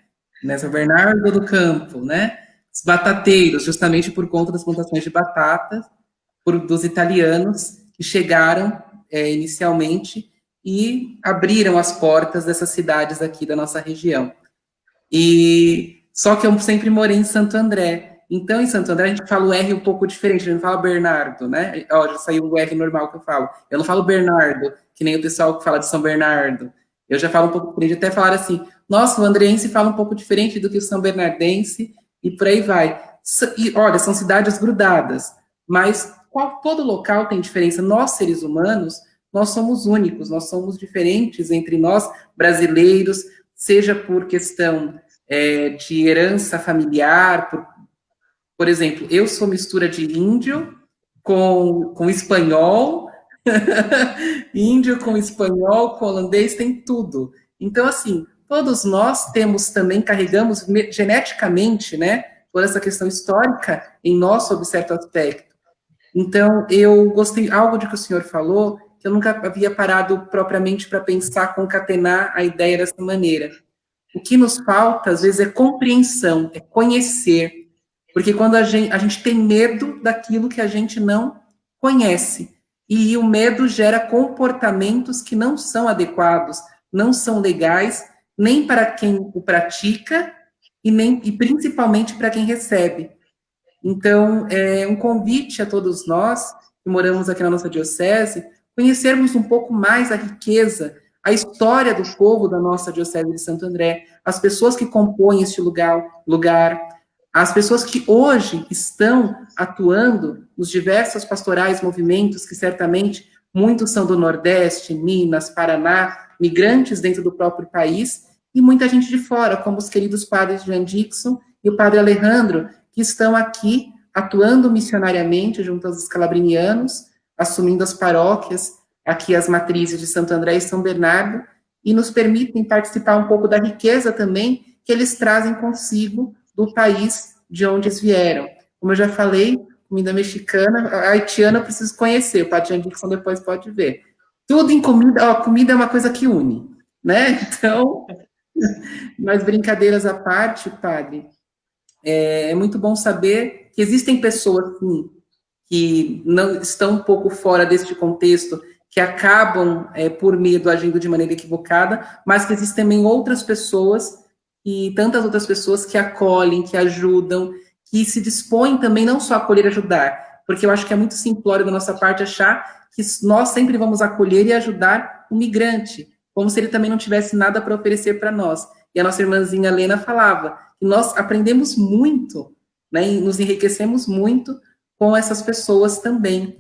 São Bernardo do Campo, né? Os batateiros, justamente por conta das plantações de batatas dos italianos que chegaram inicialmente e abriram as portas dessas cidades aqui da nossa região. E só que eu sempre morei em Santo André. Então, em Santo André, a gente fala o R um pouco diferente, a gente não fala Bernardo, né? Ó, já saiu o R normal que eu falo. Eu não falo Bernardo, que nem o pessoal que fala de São Bernardo. Eu já falo um pouco diferente, até falar assim, nossa, o andreense fala um pouco diferente do que o são bernardense, e por aí vai. E, olha, são cidades grudadas, mas todo local tem diferença. Nós, seres humanos, nós somos únicos, nós somos diferentes entre nós, brasileiros, seja por questão de herança familiar, por exemplo, eu sou mistura de índio com espanhol, índio com espanhol, com holandês, tem tudo. Então, assim, todos nós temos também, carregamos geneticamente, né, toda essa questão histórica em nós, sob certo aspecto. Então, eu gostei, algo de que o senhor falou, que eu nunca havia parado propriamente para pensar, concatenar a ideia dessa maneira. O que nos falta, às vezes, é compreensão, é conhecer. Porque quando a gente tem medo daquilo que a gente não conhece. E o medo gera comportamentos que não são adequados, não são legais, nem para quem o pratica e principalmente para quem recebe. Então, é um convite a todos nós que moramos aqui na nossa diocese, conhecermos um pouco mais a riqueza, a história do povo da nossa diocese de Santo André, as pessoas que compõem este lugar, as pessoas que hoje estão atuando nos diversos pastorais, movimentos, que certamente muitos são do Nordeste, Minas, Paraná, migrantes dentro do próprio país, e muita gente de fora, como os queridos padres Jean Dixon e o padre Alejandro, que estão aqui atuando missionariamente junto aos escalabrinianos, assumindo as paróquias, aqui as matrizes de Santo André e São Bernardo, e nos permitem participar um pouco da riqueza também que eles trazem consigo do país de onde eles vieram. Como eu já falei, comida mexicana, a haitiana eu preciso conhecer, o padre Jean Dixon depois pode ver. Tudo em comida, ó, comida é uma coisa que une, né? Então, mas brincadeiras à parte, padre, é muito bom saber que existem pessoas, sim, que não estão um pouco fora deste contexto, que acabam, por medo, agindo de maneira equivocada, mas que existem também outras pessoas, e tantas outras pessoas que acolhem, que ajudam, que se dispõem também não só a acolher e ajudar, porque eu acho que é muito simplório da nossa parte achar que nós sempre vamos acolher e ajudar o migrante, como se ele também não tivesse nada para oferecer para nós. E a nossa irmãzinha Helena falava que nós aprendemos muito, né, e nos enriquecemos muito com essas pessoas também.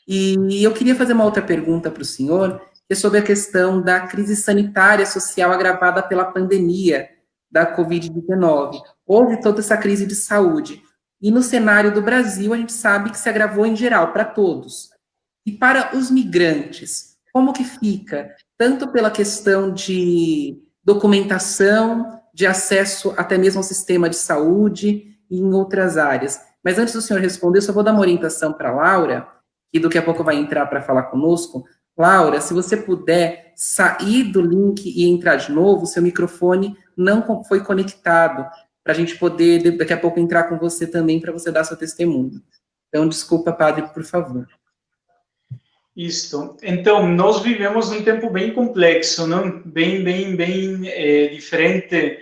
E eu queria fazer uma outra pergunta para o senhor, que é sobre a questão da crise sanitária social agravada pela pandemia da Covid-19. Houve toda essa crise de saúde. E no cenário do Brasil, a gente sabe que se agravou em geral, para todos. E para os migrantes, como que fica? Tanto pela questão de documentação, de acesso até mesmo ao sistema de saúde e em outras áreas. Mas antes do senhor responder, eu só vou dar uma orientação para a Laura, que daqui a pouco vai entrar para falar conosco. Laura, se você puder sair do link e entrar de novo, seu microfone não foi conectado, para a gente poder, daqui a pouco, entrar com você também, para você dar seu testemunho. Então, desculpa, padre, por favor.
Isto. Então, nós vivemos um tempo bem complexo, não? Bem diferente.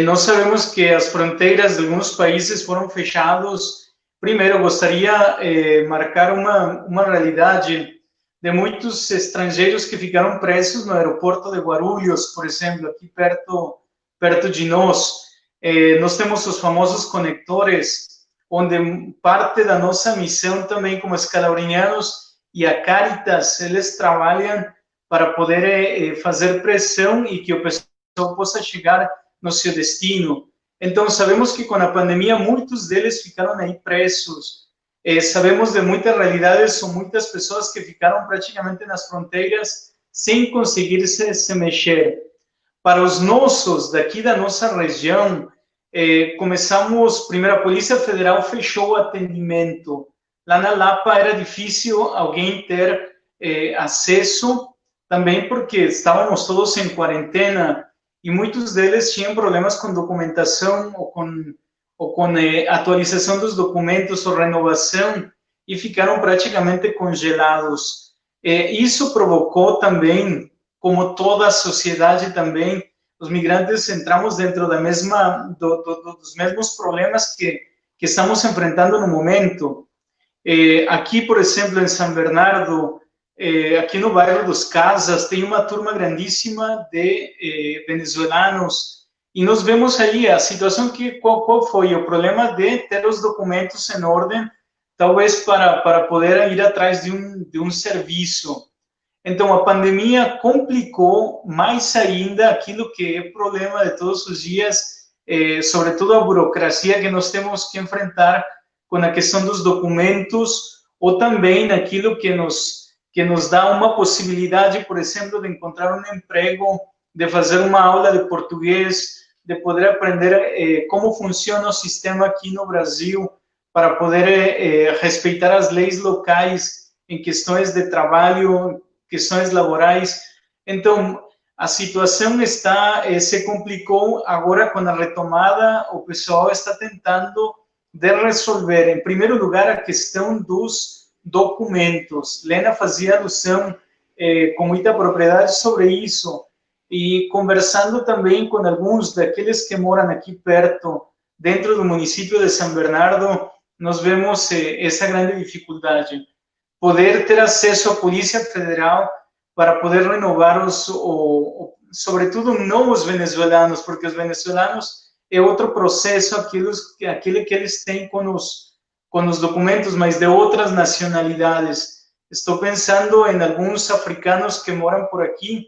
Nós sabemos que as fronteiras de alguns países foram fechadas. Primeiro, gostaria de marcar uma realidade de muitos estrangeiros que ficaram presos no aeroporto de Guarulhos, por exemplo, aqui perto de nós. Nós temos os famosos conectores, onde parte da nossa missão também como escalabrinianos e a Caritas, eles trabalham para poder fazer pressão e que o pessoal possa chegar no seu destino. Então, sabemos que com a pandemia, muitos deles ficaram aí presos. Sabemos de muitas realidades, são muitas pessoas que ficaram praticamente nas fronteiras sem conseguir se mexer. Para os nossos, daqui da nossa região, começamos, primeiro, a Polícia Federal fechou o atendimento lá na Lapa era difícil alguém ter acesso, também porque estávamos todos em quarentena e muitos deles tinham problemas com documentação ou com atualização dos documentos ou renovação e ficaram praticamente congelados. Isso provocou também, como toda a sociedade também, os migrantes entramos dentro da dos mesmos problemas que estamos enfrentando no momento. Aqui, por exemplo, em São Bernardo, aqui no bairro dos Casas, tem uma turma grandíssima de venezuelanos e nós vemos aí a situação qual foi o problema de ter os documentos em ordem, talvez para poder ir atrás de um serviço. Então, a pandemia complicou mais ainda aquilo que é problema de todos os dias, sobretudo a burocracia que nós temos que enfrentar com a questão dos documentos, ou também naquilo que nos dá uma possibilidade, por exemplo, de encontrar um emprego, de fazer uma aula de português, de poder aprender como funciona o sistema aqui no Brasil, para poder respeitar as leis locais em questões de trabalho, questões laborais. Então, a situação se complicou agora com a retomada, o pessoal está tentando de resolver, em primeiro lugar, a questão dos documentos. Lena fazia alusão com muita propriedade sobre isso, e conversando também com alguns daqueles que moram aqui perto, dentro do município de São Bernardo, nós vemos essa grande dificuldade. Poder ter acesso à Polícia Federal para poder renovar sobretudo não os venezuelanos, porque os venezuelanos é outro processo, aquele que eles têm com os documentos, mas de outras nacionalidades. Estou pensando em alguns africanos que moram por aqui,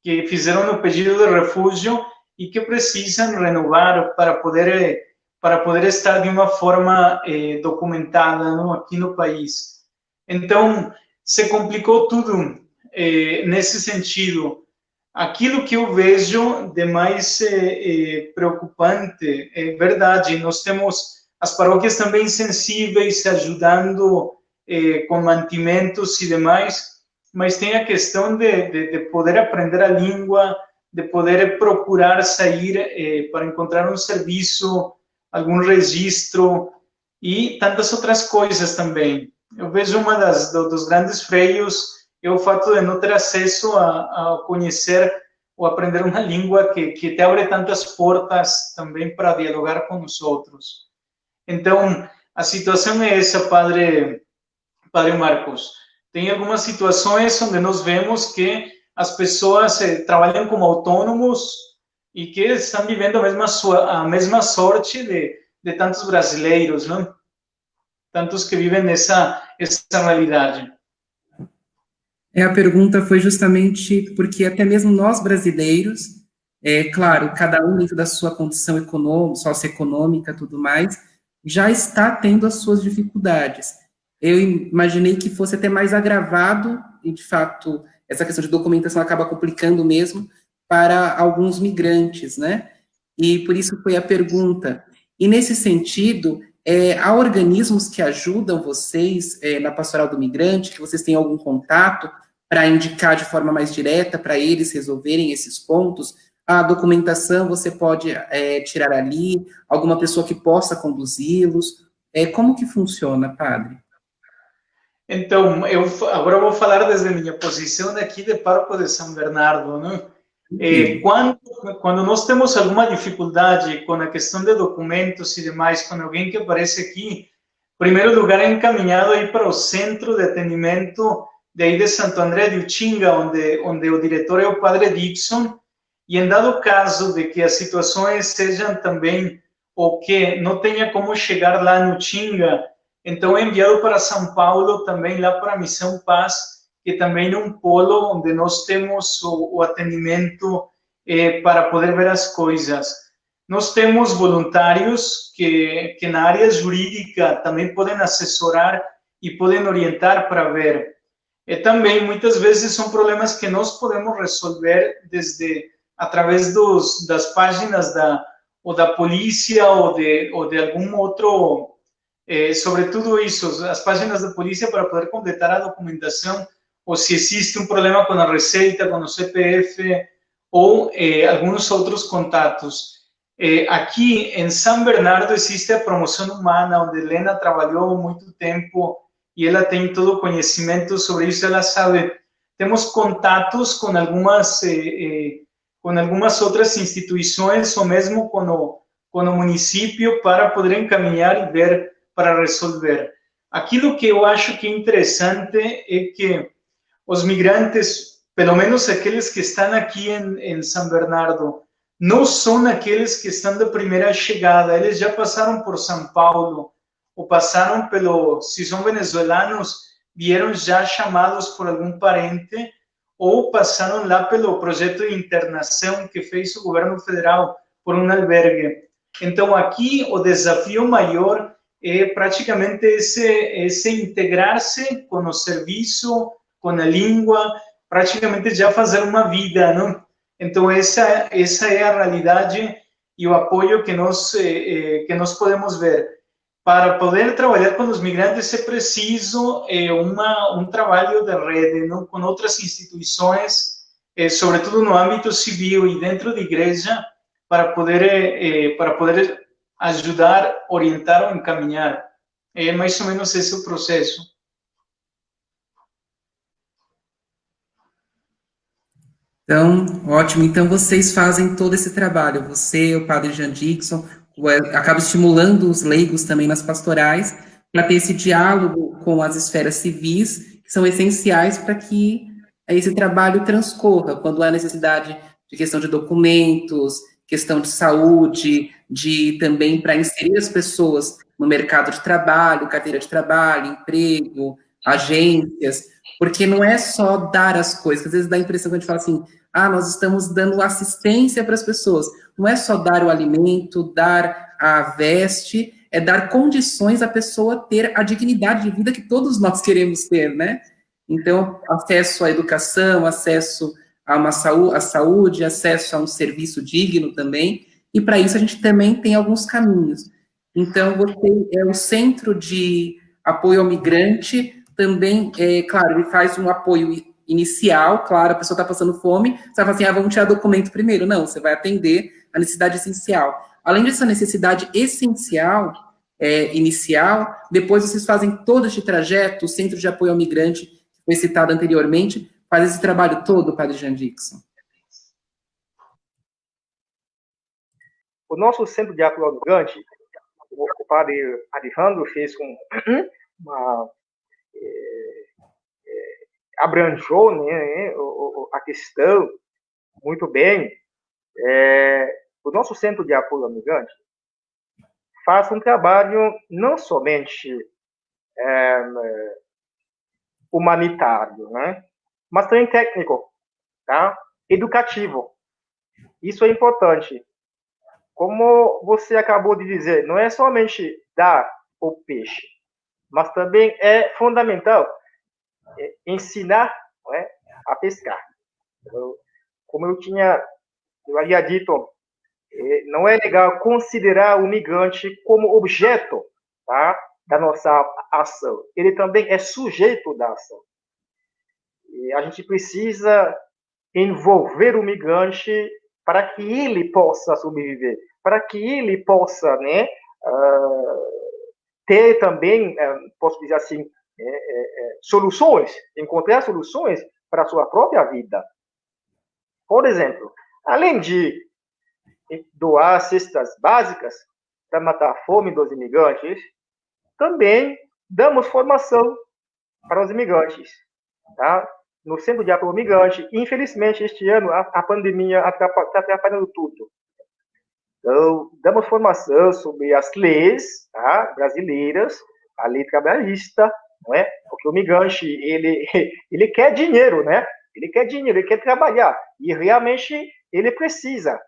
que fizeram o pedido de refúgio e que precisam renovar para poder estar de uma forma documentada, não, aqui no país. Então, se complicou tudo nesse sentido. Aquilo que eu vejo de mais preocupante, é verdade, nós temos as paróquias também sensíveis, ajudando com mantimentos e demais, mas tem a questão de poder aprender a língua, de poder procurar sair para encontrar um serviço, algum registro e tantas outras coisas também. Eu vejo dos grandes freios é o fato de não ter acesso a conhecer ou aprender uma língua que te abre tantas portas também para dialogar com os outros. Então, a situação é essa, Padre Marcos. Tem algumas situações onde nós vemos que as pessoas trabalham como autônomos e que estão vivendo a mesma sorte de tantos brasileiros, não? Tantos que vivem essa realidade.
A pergunta foi justamente porque até mesmo nós brasileiros, claro, cada um dentro da sua condição econômica, socioeconômica, tudo mais, já está tendo as suas dificuldades. Eu imaginei que fosse até mais agravado, e de fato, essa questão de documentação acaba complicando mesmo para alguns migrantes, né? E por isso foi a pergunta. E nesse sentido, há organismos que ajudam vocês na Pastoral do Migrante, que vocês têm algum contato para indicar de forma mais direta para eles resolverem esses pontos? A documentação você pode tirar ali, alguma pessoa que possa conduzi-los? Como que funciona, padre?
Então, agora vou falar desde minha posição aqui de pároco de São Bernardo, né? Quando nós temos alguma dificuldade com a questão de documentos e demais, com alguém que aparece aqui, em primeiro lugar é encaminhado aí para o centro de atendimento de aí de Santo André de Utinga, onde o diretor é o padre Dixon, e em dado caso de que as situações sejam também, ou que não tenha como chegar lá no Utinga, então é enviado para São Paulo, também lá para a Missão Paz, que também é um polo onde nós temos o atendimento para poder ver as coisas. Nós temos voluntários que na área jurídica também podem assessorar e podem orientar para ver. Também, muitas vezes, são problemas que nós podemos resolver através das páginas da polícia ou de algum outro sobre tudo isso, as páginas da polícia para poder completar a documentação, ou se existe um problema com a receita, com o CPF, ou alguns outros contatos. Aqui em São Bernardo existe a promoção humana, onde Helena trabalhou muito tempo e ela tem todo o conhecimento sobre isso, ela sabe. Temos contatos com algumas outras instituições, ou mesmo com o município, para poder encaminhar e ver para resolver. Aquilo que eu acho que é interessante é que os migrantes, pelo menos aqueles que estão aqui em São Bernardo, não são aqueles que estão da primeira chegada, eles já passaram por São Paulo, ou passaram se são venezuelanos, vieram já chamados por algum parente, ou passaram lá pelo projeto de internação que fez o governo federal por um albergue. Então, aqui, o desafio maior é praticamente esse integrar-se com o serviço, com a língua, praticamente já fazer uma vida, não? Então, essa é a realidade e o apoio que nós podemos ver. Para poder trabalhar com os migrantes é preciso um trabalho de rede, não? Com outras instituições, sobretudo no âmbito civil e dentro da igreja, para poder ajudar, orientar ou encaminhar. É mais ou menos esse o processo.
Então, ótimo. Então, vocês fazem todo esse trabalho. Você, o padre Jean Dixon, acaba estimulando os leigos também nas pastorais para ter esse diálogo com as esferas civis, que são essenciais para que esse trabalho transcorra, quando há necessidade de questão de documentos, questão de saúde, de também para inserir as pessoas no mercado de trabalho, carteira de trabalho, emprego, agências, porque não é só dar as coisas, às vezes dá a impressão que a gente fala assim, nós estamos dando assistência para as pessoas. Não é só dar o alimento, dar a veste, é dar condições à pessoa ter a dignidade de vida que todos nós queremos ter, né? Então, acesso à educação, acesso a saúde, acesso a um serviço digno também, e para isso a gente também tem alguns caminhos. Então, você é o Centro de Apoio ao Migrante, também, claro, ele faz um apoio inicial, claro, a pessoa está passando fome, você vai falar assim, vamos tirar documento primeiro. Não, você vai atender a necessidade essencial. Além dessa necessidade essencial, inicial, depois vocês fazem todo este trajeto, o Centro de Apoio ao Migrante, que foi citado anteriormente, faz esse trabalho todo, Padre Jean Dixon.
O nosso Centro de Apoio ao Migrante, o Padre Alejandro fez uma abrangeu, né, a questão muito bem. O nosso Centro de Apoio ao Migrante faz um trabalho não somente humanitário, né, mas também técnico, tá? Educativo. Isso é importante. Como você acabou de dizer, não é somente dar o peixe, mas também é fundamental ensinar, né, a pescar. Como eu havia dito, não é legal considerar o migrante como objeto, tá, da nossa ação. Ele também é sujeito da ação. E a gente precisa envolver o migrante para que ele possa sobreviver, para que ele possa, né, ter também, posso dizer assim, soluções, encontrar soluções para a sua própria vida. Por exemplo, além de doar cestas básicas para matar a fome dos imigrantes, também damos formação para os imigrantes, tá? No Centro de Apoio ao Migrante. Infelizmente, este ano, a pandemia está atrapalhando tudo. Então, damos formação sobre as leis, tá, brasileiras, a lei trabalhista, não é? Porque o migrante, ele quer dinheiro, né? Ele quer dinheiro, ele quer trabalhar. E realmente ele precisa.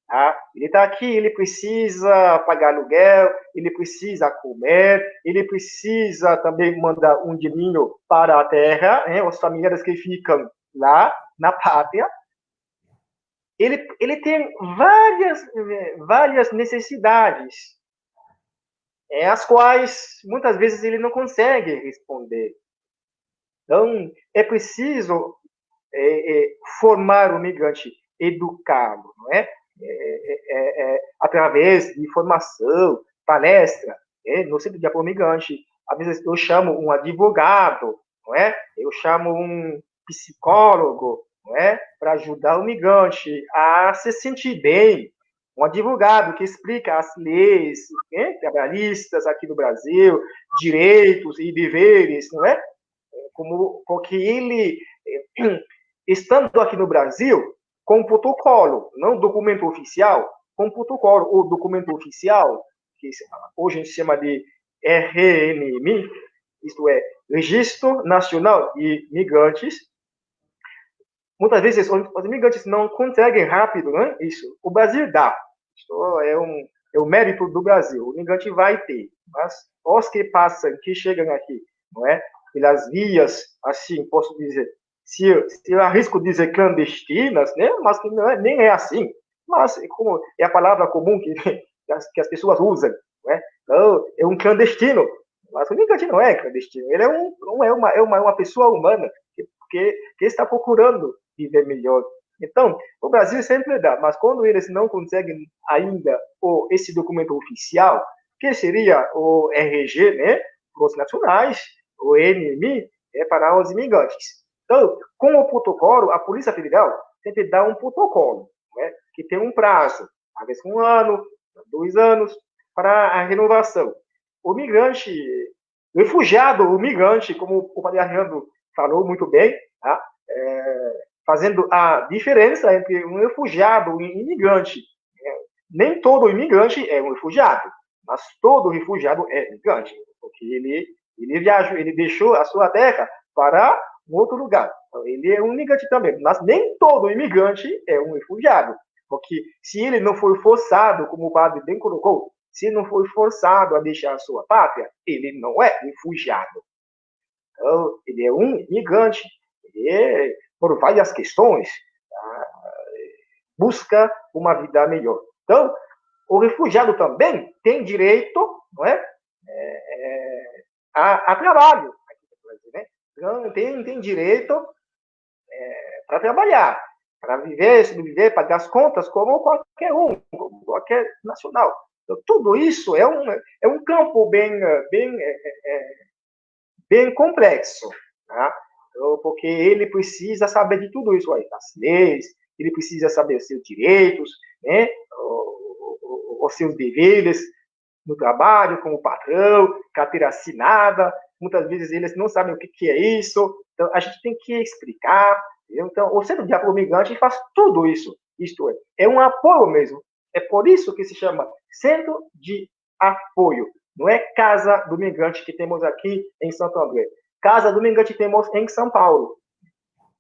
Tá? Ele está aqui, ele precisa pagar aluguel, ele precisa comer, ele precisa também mandar um dinheiro para a terra, né? Os familiares que ficam lá, na pátria. Ele, tem várias necessidades. as quais muitas vezes ele não consegue responder. Então, é preciso formar o migrante, educá-lo, não é? Através de formação, palestra, no centro de apoio ao migrante. Às vezes eu chamo um advogado, não é? Eu chamo um psicólogo, não é? Para ajudar o migrante a se sentir bem. Um advogado que explica as leis trabalhistas aqui no Brasil, direitos e deveres, não é? Porque ele, estando aqui no Brasil, com protocolo, não documento oficial, com protocolo ou documento oficial, que hoje a gente chama de RNMI, isto é, Registro Nacional de Migrantes. Muitas vezes os imigrantes não conseguem rápido, né? Isso. O Brasil dá. Isso é o mérito do Brasil. O imigrante vai ter. Mas os que passam, que chegam aqui, não é? Pelas vias, assim, posso dizer, se eu arrisco dizer clandestinas, né? Mas que não nem é assim. Mas como é a palavra comum que as pessoas usam, não é? Então, é um clandestino. Mas o imigrante não é clandestino. Ele é uma pessoa humana que está procurando viver melhor. Então, o Brasil sempre dá, mas quando eles não conseguem ainda esse documento oficial, que seria o RG, né, para os nacionais, o NMI, para os imigrantes. Então, com o protocolo, a Polícia Federal sempre dá um protocolo, né, que tem um prazo, às vezes 1 ano, 2 anos, para a renovação. O migrante, o refugiado, o migrante, como o padre Arnaldo falou muito bem, tá? Fazendo a diferença entre um refugiado e um imigrante. Nem todo imigrante é um refugiado, mas todo refugiado é imigrante, porque ele viajou, ele deixou a sua terra para um outro lugar. Então, ele é um imigrante também, mas nem todo imigrante é um refugiado, porque se ele não foi forçado, como o padre bem colocou, se não foi forçado a deixar a sua pátria, ele não é refugiado. Então, ele é um imigrante, por várias questões, busca uma vida melhor. Então, o refugiado também tem direito, não é, a trabalho. Né? Tem direito para trabalhar, para viver, sobreviver, pagar as contas, como qualquer um, como qualquer nacional. Então, tudo isso é um campo bem complexo, tá? Então, porque ele precisa saber de tudo isso aí, das leis, ele precisa saber os seus direitos, né? Os seus deveres no trabalho, como patrão, carteira assinada. Muitas vezes eles não sabem o que é isso, então a gente tem que explicar. Entendeu? Então, o Centro de Apoio ao Migrante faz tudo isso. Isto é um apoio mesmo. É por isso que se chama Centro de Apoio. Não é Casa do Migrante que temos aqui em Santo André. Casa do Migrante temos em São Paulo,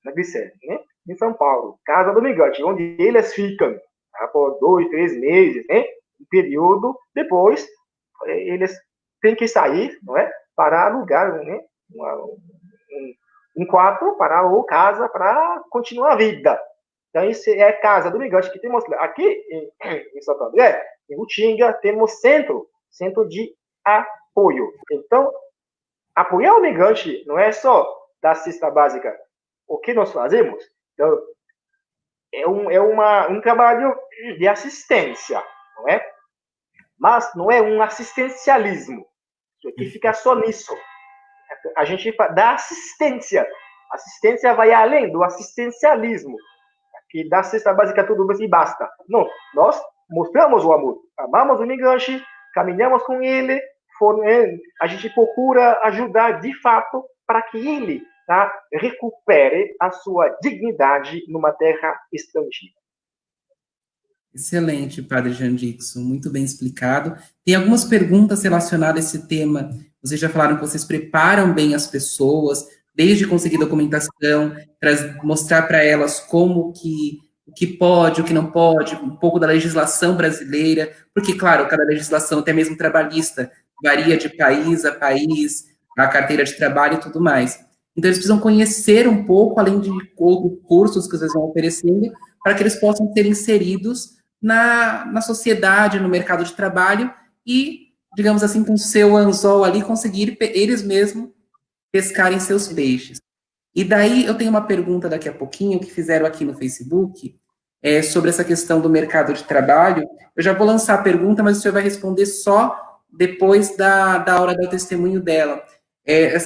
na Glicério, né? Em São Paulo. Casa do Migrante, onde eles ficam por 2, 3 meses, né? Um período. Depois, eles têm que sair, não é? Para alugar, né? Um quarto ou casa para continuar a vida. Então, isso é a Casa do Migrante que temos aqui em Santo André. Em Utinga, temos centro de apoio. Então, apoiar o migrante não é só da cesta básica. O que nós fazemos? Então, um trabalho de assistência, não é? Mas não é um assistencialismo. Isso aqui fica só nisso. A gente dá assistência. Assistência vai além do assistencialismo, que da cesta básica tudo e basta. Não, nós mostramos o amor. Amamos o migrante, caminhamos com ele, a gente procura ajudar de fato para que ele recupere a sua dignidade numa terra estrangeira.
Excelente, Padre Jean Dixon, muito bem explicado. Tem algumas perguntas relacionadas a esse tema. Vocês já falaram que vocês preparam bem as pessoas, desde conseguir documentação, para mostrar para elas como o que pode, o que não pode, um pouco da legislação brasileira, porque, claro, cada legislação, até mesmo trabalhista, varia de país a país, a carteira de trabalho e tudo mais. Então, eles precisam conhecer um pouco, além de cursos que vocês vão oferecendo, para que eles possam ser inseridos na sociedade, no mercado de trabalho e digamos assim, com o seu anzol ali, conseguir eles mesmos pescarem seus peixes. E daí eu tenho uma pergunta daqui a pouquinho que fizeram aqui no Facebook, sobre essa questão do mercado de trabalho. Eu já vou lançar a pergunta, mas o senhor vai responder só depois da hora do testemunho dela.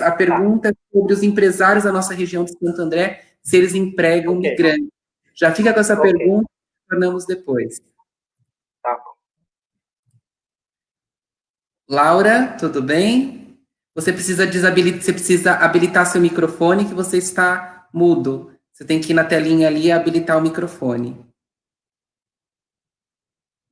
A pergunta é sobre os empresários da nossa região de Santo André, se eles empregam
Ok,
migrantes. Já fica com essa
ok,
pergunta, tornamos depois.
tá.
Laura, tudo bem? Você precisa habilitar seu microfone que você está mudo. Você tem que ir na telinha ali e habilitar o microfone.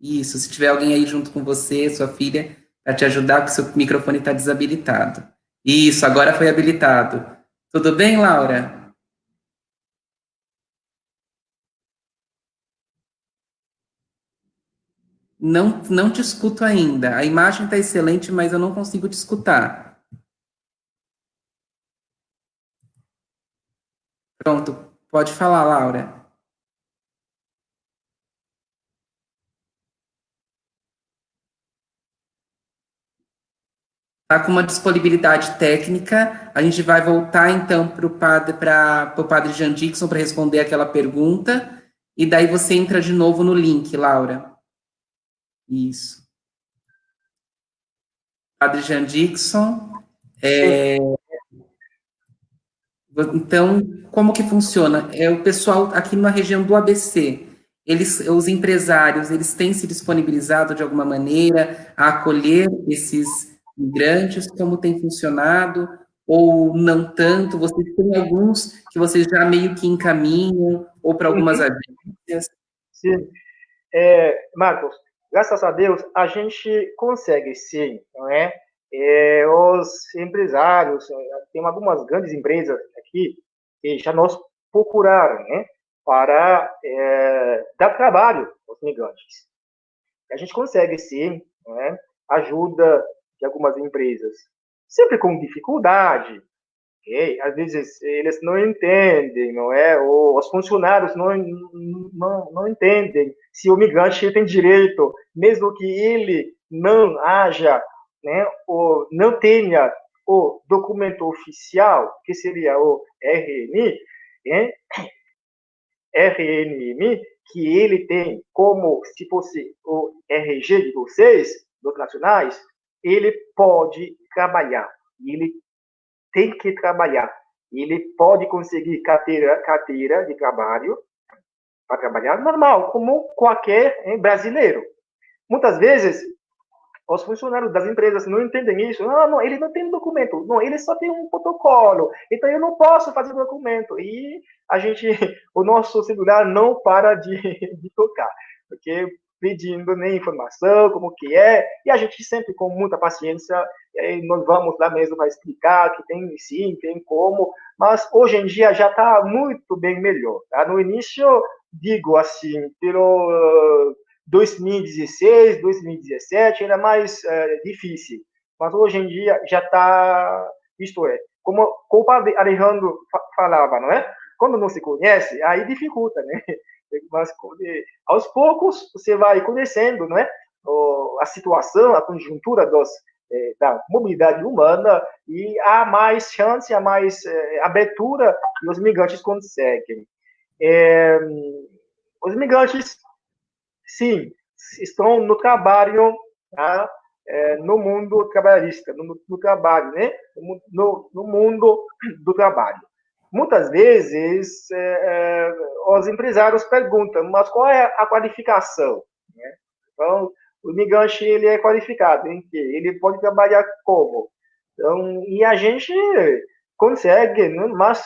Isso, se tiver alguém aí junto com você, sua filha, para te ajudar, porque seu microfone está desabilitado. Isso, agora foi habilitado. Tudo bem, Laura? Não, não te escuto ainda. A imagem está excelente, mas eu não consigo te escutar. Pronto, pode falar, Laura. Está com uma disponibilidade técnica. A gente vai voltar então para o padre Jean Dixon para responder aquela pergunta. E daí você entra de novo no link, Laura. Isso. Padre Jean Dixon.
Sim,
Então, como que funciona? O pessoal aqui na região do ABC, os empresários, eles têm se disponibilizado de alguma maneira a acolher esses migrantes, como tem funcionado, ou não tanto? Vocês têm alguns que vocês já meio que encaminham, ou para algumas
uhum,
agências?
sim. Marcos, graças a Deus, a gente consegue, sim, não é? Os empresários, tem algumas grandes empresas aqui que já nos procuraram, né, para dar trabalho aos migrantes. A gente consegue, sim, não é? Ajuda de algumas empresas, sempre com dificuldade, ok? Às vezes eles não entendem, não é? Ou os funcionários não entendem se o migrante tem direito, mesmo que ele não haja, né, ou não tenha o documento oficial, que seria o RNI, né? RNM, que ele tem como se fosse o RG de vocês, dos nacionais, ele pode trabalhar. Ele tem que trabalhar. Ele pode conseguir carteira de trabalho para trabalhar normal, como qualquer brasileiro. Muitas vezes, os funcionários das empresas não entendem isso. Não, ele não tem documento. Não, ele só tem um protocolo. Então, eu não posso fazer documento. E o nosso celular não para de tocar. Porque pedindo né, informação, como que é, e a gente sempre com muita paciência, nós vamos lá mesmo para explicar que tem sim, tem como, mas hoje em dia já está muito bem melhor. Tá? No início, digo assim, pelo 2016, 2017 era mais difícil, mas hoje em dia já está, isto é, como o padre Alejandro falava, não é? Quando não se conhece, aí dificulta, né? Mas aos poucos você vai conhecendo, não é? A situação, a conjuntura da mobilidade humana e há mais chance, há mais abertura e os migrantes conseguem. Os migrantes, sim, estão no trabalho, tá? No mundo trabalhista, no trabalho, né? No mundo do trabalho. Muitas vezes, os empresários perguntam, mas qual é a qualificação? Né? Então, o migrante, ele é qualificado em quê? Ele pode trabalhar como? Então, e a gente consegue, né? Mas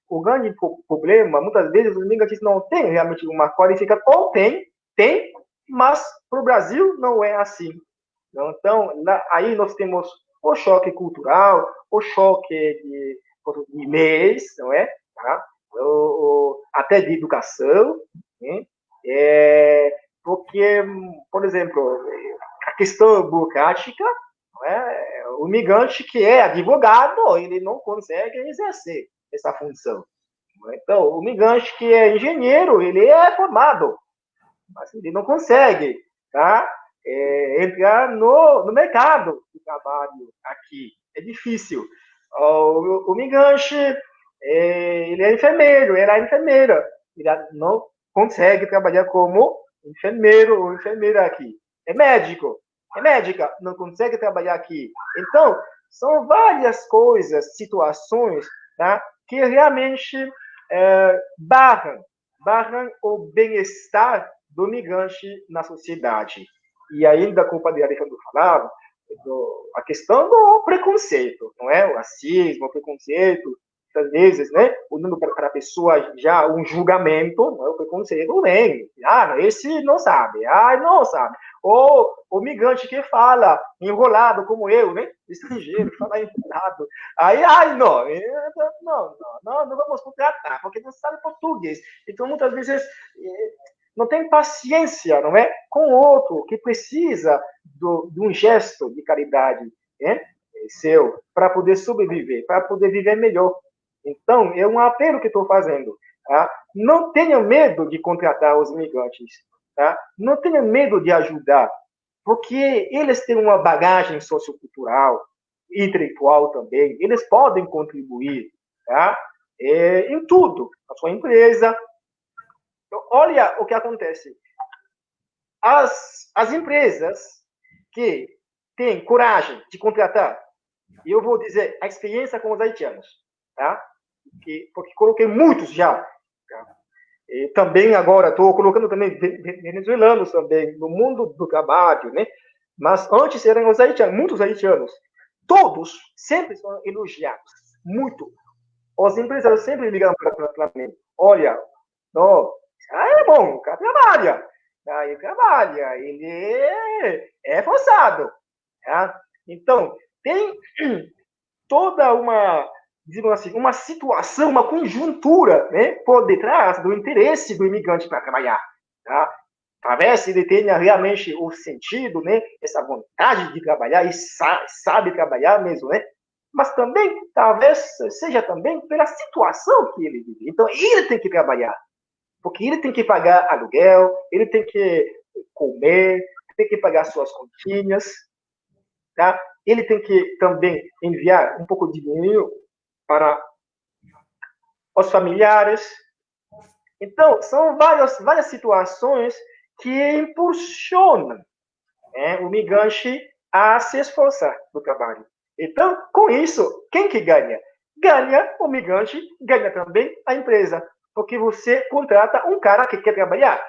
o grande problema, muitas vezes, os migrantes não têm realmente uma qualificação, ou tem, mas para o Brasil não é assim. Então, aí nós temos o choque cultural, o choque de leis, não é? Tá? Até de educação, né? Porque, por exemplo, a questão burocrática, não é? O migrante que é advogado, ele não consegue exercer essa função. Então, o migrante que é engenheiro, ele é formado, mas ele não consegue, tá? entrar no mercado de trabalho aqui. É difícil. O migrante, ele é enfermeiro, ela é enfermeira. Ele não consegue trabalhar como enfermeiro ou enfermeira aqui. É médico, é médica, não consegue trabalhar aqui. Então, são várias coisas, situações, tá, que realmente barram o bem-estar do migrante na sociedade. E ainda, como o padre Alejandro falava, a questão do preconceito, não é? O racismo, o preconceito, às vezes, né? Olhando para a pessoa já um julgamento, não é? O preconceito vem. Esse não sabe. Não sabe. Ou o migrante que fala enrolado, como eu, né? Estrangeiro, fala enrolado. Não vamos contratar, porque não sabe português. Então, muitas vezes, não tem paciência, não é? Com o outro que precisa de um gesto de caridade, né? Seu, para poder sobreviver, para poder viver melhor. Então, é um apelo que estou fazendo. Tá? Não tenha medo de contratar os imigrantes. Tá? Não tenha medo de ajudar, porque eles têm uma bagagem sociocultural, intelectual também. Eles podem contribuir, tá? Em tudo. A sua empresa. Então, olha o que acontece. As empresas que têm coragem de contratar, e eu vou dizer a experiência com os haitianos, tá? Porque coloquei muitos já. Tá? E também agora estou colocando também venezuelanos também no mundo do trabalho, né? Mas antes eram os haitianos, muitos haitianos. Todos sempre são elogiados, muito. Os empresários sempre ligam para mim. Olha, é bom, o cara trabalha. Ele trabalha, ele é forçado. Tá? Então, tem toda uma, digamos assim, uma situação, uma conjuntura, né, por detrás do interesse do imigrante para trabalhar. Tá? Talvez ele tenha realmente o sentido, né, essa vontade de trabalhar e sabe trabalhar mesmo, né? Mas também, talvez seja também pela situação que ele vive. Então, ele tem que trabalhar. Porque ele tem que pagar aluguel, ele tem que comer, tem que pagar suas continhas, tá? Ele tem que também enviar um pouco de dinheiro para os familiares. Então, são várias situações que impulsionam, né, o migrante a se esforçar no trabalho. Então, com isso, quem que ganha? Ganha o migrante, ganha também a empresa. Porque você contrata um cara que quer trabalhar,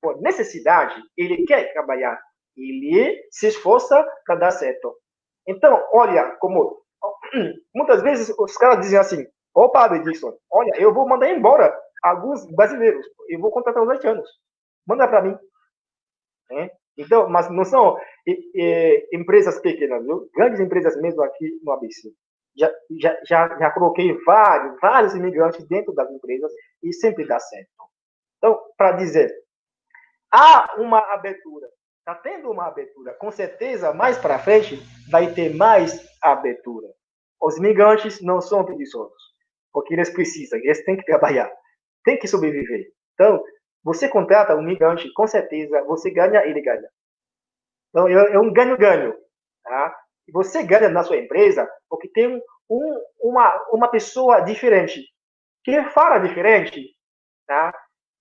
por necessidade, ele quer trabalhar, ele se esforça para dar certo. Então, olha, como muitas vezes os caras dizem assim, Padre Dixon, olha, eu vou mandar embora alguns brasileiros, eu vou contratar os haitianos, manda para mim. Né? Então, mas não são empresas pequenas, viu? Grandes empresas mesmo aqui no ABC. Já coloquei vários imigrantes dentro das empresas e sempre dá certo. Então, para dizer, há uma abertura, está tendo uma abertura, com certeza mais para frente vai ter mais abertura. Os imigrantes não são preguiçosos, porque eles precisam, eles têm que trabalhar, têm que sobreviver. Então, você contrata um imigrante, com certeza você ganha, ele ganha. Então, é um ganho-ganho. Tá? Você ganha na sua empresa porque tem uma pessoa diferente, que fala diferente, tá?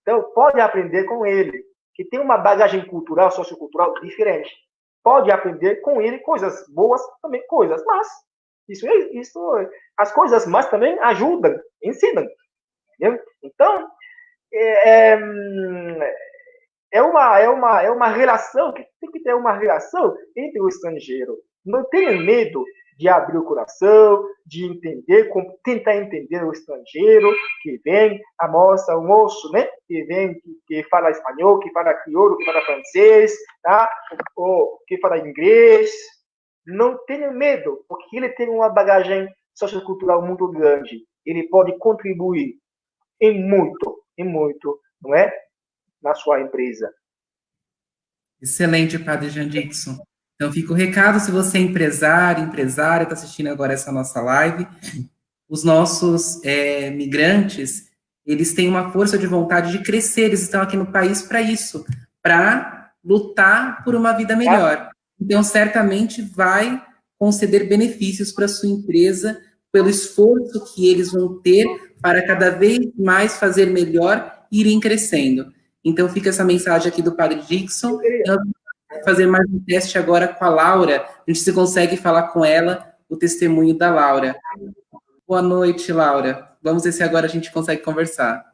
Então, pode aprender com ele, que tem uma bagagem cultural, sociocultural diferente. Pode aprender com ele coisas boas, também coisas más. Isso, as coisas más também ajudam, ensinam. Entendeu? Então, é uma relação, que tem que ter uma relação entre o estrangeiro. Não tenha medo de abrir o coração, de entender, tentar entender o estrangeiro que vem, a moça, o moço, né? Que vem, que fala espanhol, que fala crioulo, que fala francês, tá? Ou que fala inglês. Não tenha medo, porque ele tem uma bagagem sociocultural muito grande. Ele pode contribuir em muito, não é? Na sua empresa.
Excelente, Padre Jean Dixon. Então, fica o recado, se você é empresária, está assistindo agora essa nossa live, os nossos migrantes, eles têm uma força de vontade de crescer, eles estão aqui no país para isso, para lutar por uma vida melhor. Então, certamente vai conceder benefícios para a sua empresa pelo esforço que eles vão ter para cada vez mais fazer melhor e irem crescendo. Então, fica essa mensagem aqui do Padre Dixon. Nós vamos fazer mais um teste agora com a Laura. A gente se consegue falar com ela o testemunho da Laura. Boa noite, Laura. Vamos ver se agora a gente consegue conversar.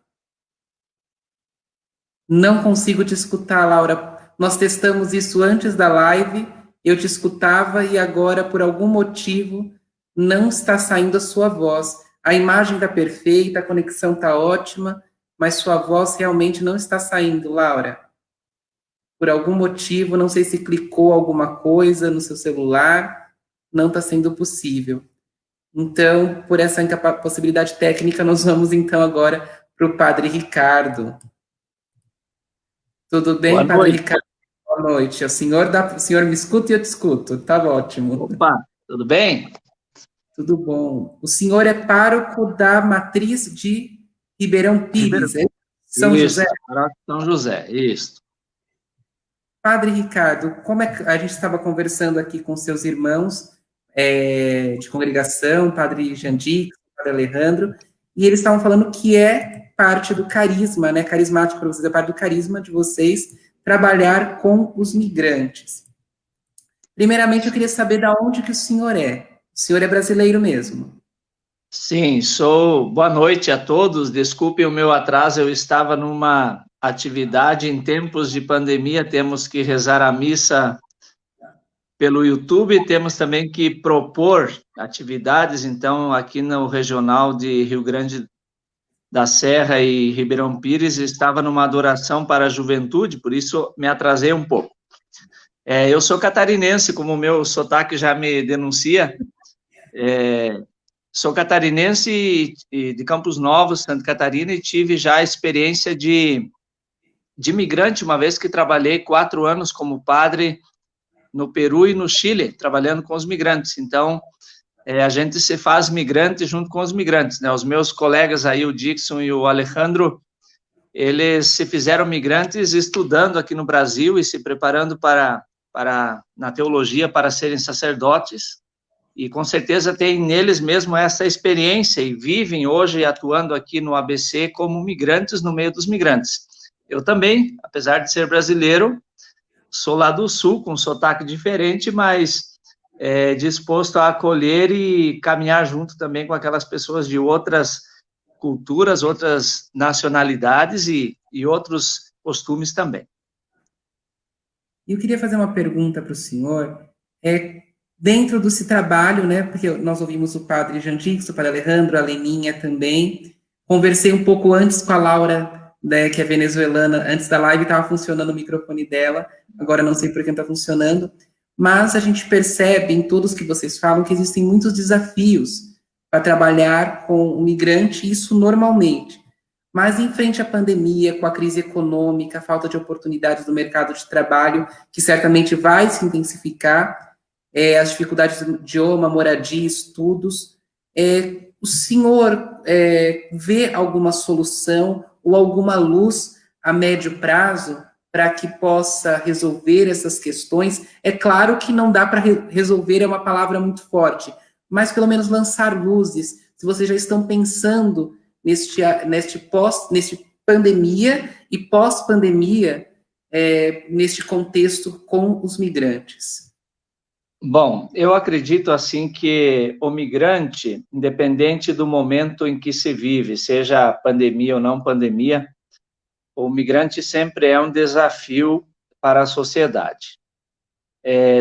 Não consigo te escutar, Laura. Nós testamos isso antes da live, eu te escutava e agora, por algum motivo, não está saindo a sua voz. A imagem está perfeita, a conexão está ótima, mas sua voz realmente não está saindo, Laura. Por algum motivo, não sei se clicou alguma coisa no seu celular, não está sendo possível. Então, por essa possibilidade técnica, nós vamos então agora para o Padre Ricardo. Tudo bem,
Boa
Padre
noite.
Ricardo? Boa noite. O senhor me escuta e eu te escuto. Tá ótimo.
Opa, tudo bem?
Tudo bom. O senhor é pároco da matriz de Ribeirão Pires, é São
Isso,
José?
São José, isso.
Padre Ricardo, como é que a gente estava conversando aqui com seus irmãos de congregação, Padre Jandir, Padre Alejandro, e eles estavam falando que é parte do carisma, né? Carismático para vocês, é parte do carisma de vocês trabalhar com os migrantes. Primeiramente, eu queria saber de onde que o senhor é. O senhor é brasileiro mesmo?
Sim, sou. Boa noite a todos. Desculpem o meu atraso, eu estava numa atividade em tempos de pandemia, temos que rezar a missa pelo YouTube, temos também que propor atividades, então, aqui no regional de Rio Grande da Serra e Ribeirão Pires, estava numa adoração para a juventude, por isso me atrasei um pouco. Eu sou catarinense, como o meu sotaque já me denuncia, sou catarinense de Campos Novos, Santa Catarina, e tive já a experiência de migrante, uma vez que trabalhei 4 anos como padre no Peru e no Chile, trabalhando com os migrantes. Então, a gente se faz migrante junto com os migrantes, né? Os meus colegas aí, o Dixon e o Alejandro, eles se fizeram migrantes estudando aqui no Brasil e se preparando na teologia para serem sacerdotes, e com certeza tem neles mesmo essa experiência e vivem hoje atuando aqui no ABC como migrantes no meio dos migrantes. Eu também, apesar de ser brasileiro, sou lá do Sul, com um sotaque diferente, mas disposto a acolher e caminhar junto também com aquelas pessoas de outras culturas, outras nacionalidades e outros costumes também.
Eu queria fazer uma pergunta para o senhor, dentro desse trabalho, né, porque nós ouvimos o Padre Jandir, o Padre Alejandro, a Leninha também, conversei um pouco antes com a Laura, né, que é venezuelana, antes da live estava funcionando o microfone dela, agora não sei por que não está funcionando, mas a gente percebe em todos que vocês falam que existem muitos desafios para trabalhar com o migrante, isso normalmente. Mas em frente à pandemia, com a crise econômica, a falta de oportunidades no mercado de trabalho, que certamente vai se intensificar, as dificuldades do idioma, moradia, estudos, o senhor vê alguma solução ou alguma luz a médio prazo para que possa resolver essas questões? É claro que não dá para resolver, é uma palavra muito forte, mas pelo menos lançar luzes, se vocês já estão pensando neste pandemia e pós-pandemia, neste contexto com os migrantes.
Bom, eu acredito assim que o migrante, independente do momento em que se vive, seja pandemia ou não pandemia, o migrante sempre é um desafio para a sociedade.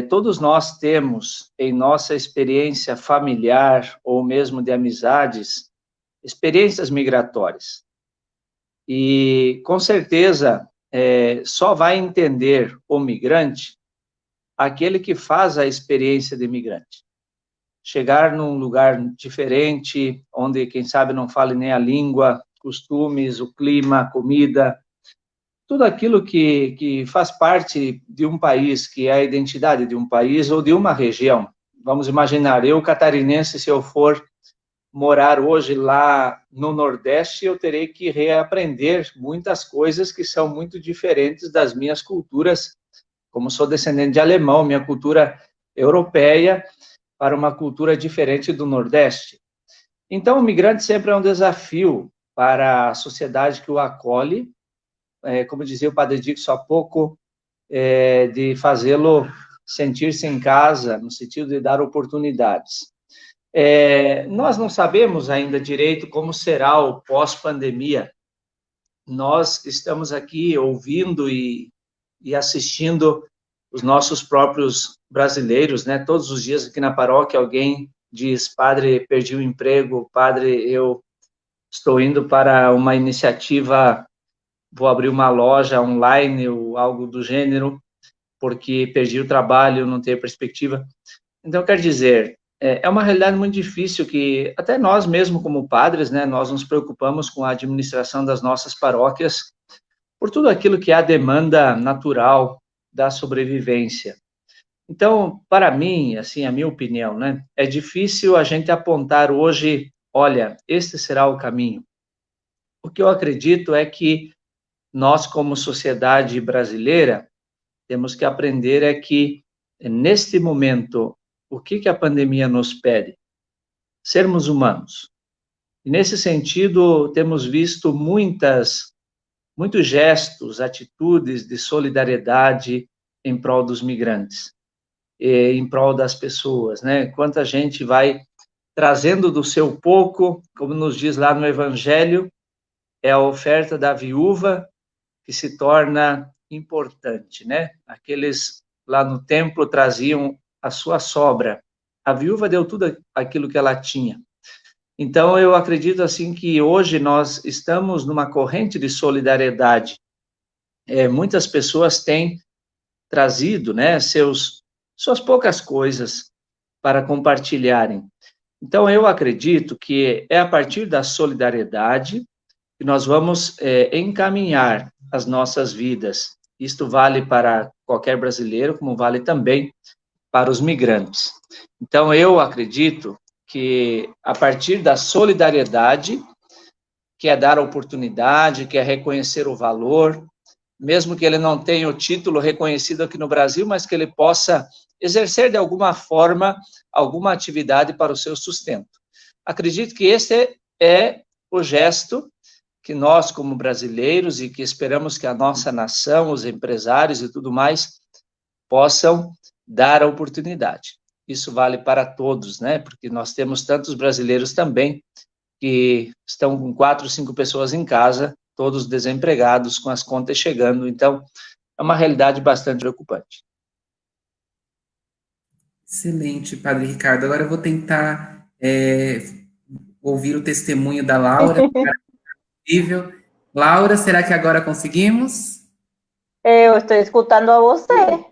Todos nós temos, em nossa experiência familiar ou mesmo de amizades, experiências migratórias. E, com certeza, só vai entender o migrante aquele que faz a experiência de migrante. Chegar num lugar diferente, onde, quem sabe, não fale nem a língua, costumes, o clima, a comida, tudo aquilo que faz parte de um país, que é a identidade de um país ou de uma região. Vamos imaginar, eu, catarinense, se eu for morar hoje lá no Nordeste, eu terei que reaprender muitas coisas que são muito diferentes das minhas culturas como sou descendente de alemão, minha cultura europeia para uma cultura diferente do Nordeste. Então, o migrante sempre é um desafio para a sociedade que o acolhe, como dizia o Padre Dixon há pouco, de fazê-lo sentir-se em casa, no sentido de dar oportunidades. Nós não sabemos ainda direito como será o pós-pandemia. Nós estamos aqui ouvindo e assistindo os nossos próprios brasileiros, né? Todos os dias aqui na paróquia alguém diz: padre, perdi o emprego, padre, eu estou indo para uma iniciativa, vou abrir uma loja online ou algo do gênero, porque perdi o trabalho, não tenho perspectiva. Então, quer dizer, é uma realidade muito difícil que até nós mesmo como padres, né, nós nos preocupamos com a administração das nossas paróquias por tudo aquilo que é a demanda natural da sobrevivência. Então, para mim, assim, a minha opinião, né, é difícil a gente apontar hoje, olha, este será o caminho. O que eu acredito é que nós, como sociedade brasileira, temos que aprender que, neste momento, o que a pandemia nos pede? Sermos humanos. E, nesse sentido, temos visto muitos gestos, atitudes de solidariedade em prol dos migrantes, em prol das pessoas, né? Quanta gente vai trazendo do seu pouco, como nos diz lá no Evangelho, é a oferta da viúva que se torna importante, né? Aqueles lá no templo traziam a sua sobra. A viúva deu tudo aquilo que ela tinha. Então, eu acredito, assim, que hoje nós estamos numa corrente de solidariedade. Muitas pessoas têm trazido, né, suas poucas coisas para compartilharem. Então, eu acredito que é a partir da solidariedade que nós vamos encaminhar as nossas vidas. Isto vale para qualquer brasileiro, como vale também para os migrantes. Então, eu acredito que a partir da solidariedade, que é dar oportunidade, que é reconhecer o valor, mesmo que ele não tenha o título reconhecido aqui no Brasil, mas que ele possa exercer de alguma forma alguma atividade para o seu sustento. Acredito que esse é o gesto que nós, como brasileiros, e que esperamos que a nossa nação, os empresários e tudo mais, possam dar a oportunidade. Isso vale para todos, né? Porque nós temos tantos brasileiros também que estão com 4, 5 pessoas em casa, todos desempregados, com as contas chegando. Então, é uma realidade bastante preocupante.
Excelente, Padre Ricardo. Agora eu vou tentar ouvir o testemunho da Laura. Laura, será que agora conseguimos?
Eu estou escutando a você.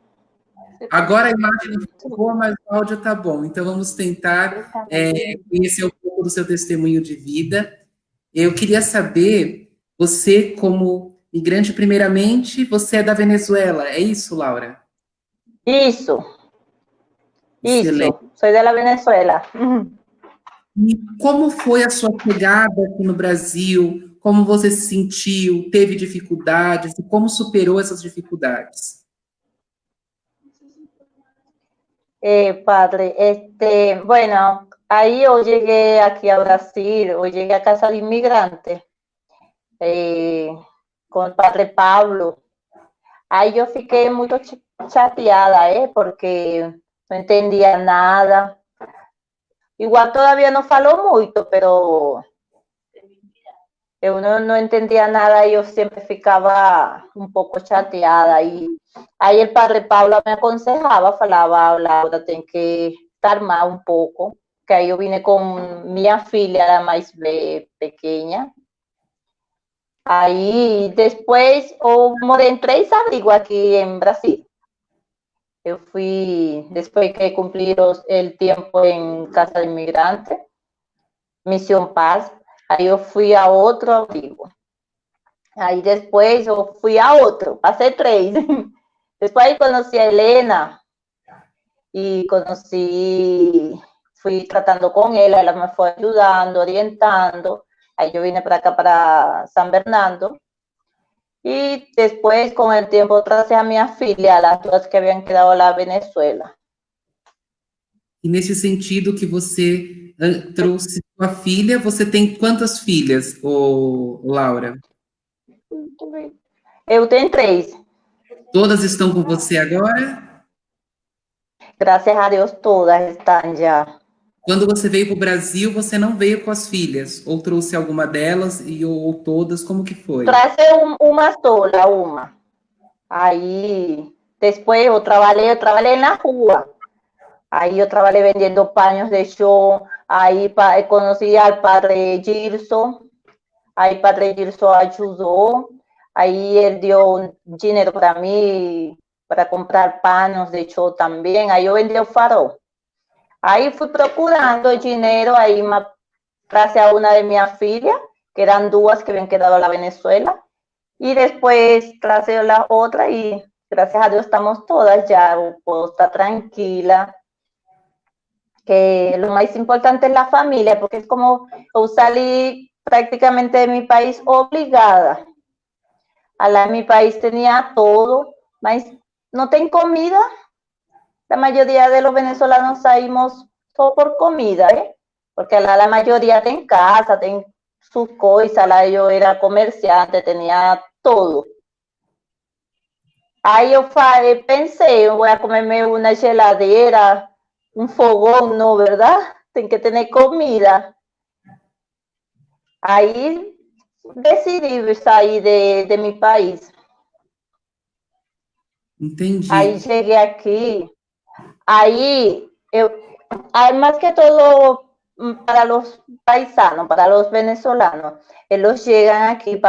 Agora a imagem não ficou boa, mas o áudio está bom. Então vamos tentar conhecer um pouco do seu testemunho de vida. Eu queria saber, você como migrante, primeiramente, você é da Venezuela, é isso, Laura?
Isso.
Excelente.
Sou da Venezuela.
E como foi a sua chegada aqui no Brasil? Como você se sentiu? Teve dificuldades? E como superou essas dificuldades?
Padre, bueno, ahí yo llegué aquí a Brasil, yo llegué a Casa de Inmigrante con el Padre Pablo. Aí eu fiquei muito chateada, porque não entendia nada. Igual todavía não falou muito, pero eu não entendia nada e eu sempre ficava um pouco chateada. E aí o Padre Pablo me aconsejava, falava, Laura, tem que calmar um pouco, que aí eu vim com minha filha, era mais pequena. Aí, depois, eu morei em 3 abrigos aqui em Brasil. Eu fui, depois que cumpri o tempo em Casa de Imigrante, Missão Paz, aí eu fui a outro abrigo. Aí depois eu fui a outro, passei 3. Depois conheci a Helena e fui tratando com ela me foi ajudando, orientando. Aí eu vim para cá, para São Bernardo. Y después, con el tiempo, traje a minha filha, las duas que habían quedado lá na Venezuela.
E nesse sentido que você trouxe sua filha, você tem quantas filhas, Laura?
Eu tenho 3.
Todas estão com você agora?
Graças a Deus, todas estão já.
Quando você veio para o Brasil, você não veio com as filhas? Ou trouxe alguma delas ou todas? Como que foi?
Traje uma sola, uma. Aí, depois eu trabalhei na rua. Aí eu trabalhei vendendo paños de show. Aí conheci ao padre Gilson. Aí o padre Gilson ajudou. Aí ele deu dinheiro para mim para comprar paños de show também. Aí eu vendi o farol. Aí fui procurando dinheiro, aí traje a una de minha filha, que eran 2 que habían quedado en la Venezuela, y después traje la otra y gracias a Dios estamos todas ya, puedo estar tranquila, que lo más importante es la familia, porque es como yo salí prácticamente de mi país obligada. En mi país tenía todo, mas no tengo comida. La mayoría de los venezolanos salimos todo por comida, porque la mayoría tiene casa, tiene sus cosas, yo era comerciante, tenía todo. Aí eu pensei, eu voy a comerme una geladeira, un fogón, ¿no? ¿Verdad? Tem que tener comida. Aí decidi sair de mi país.
Entendi.
Aí cheguei aqui. Ahí, más que todo para los paisanos, para los venezolanos, ellos llegan aquí,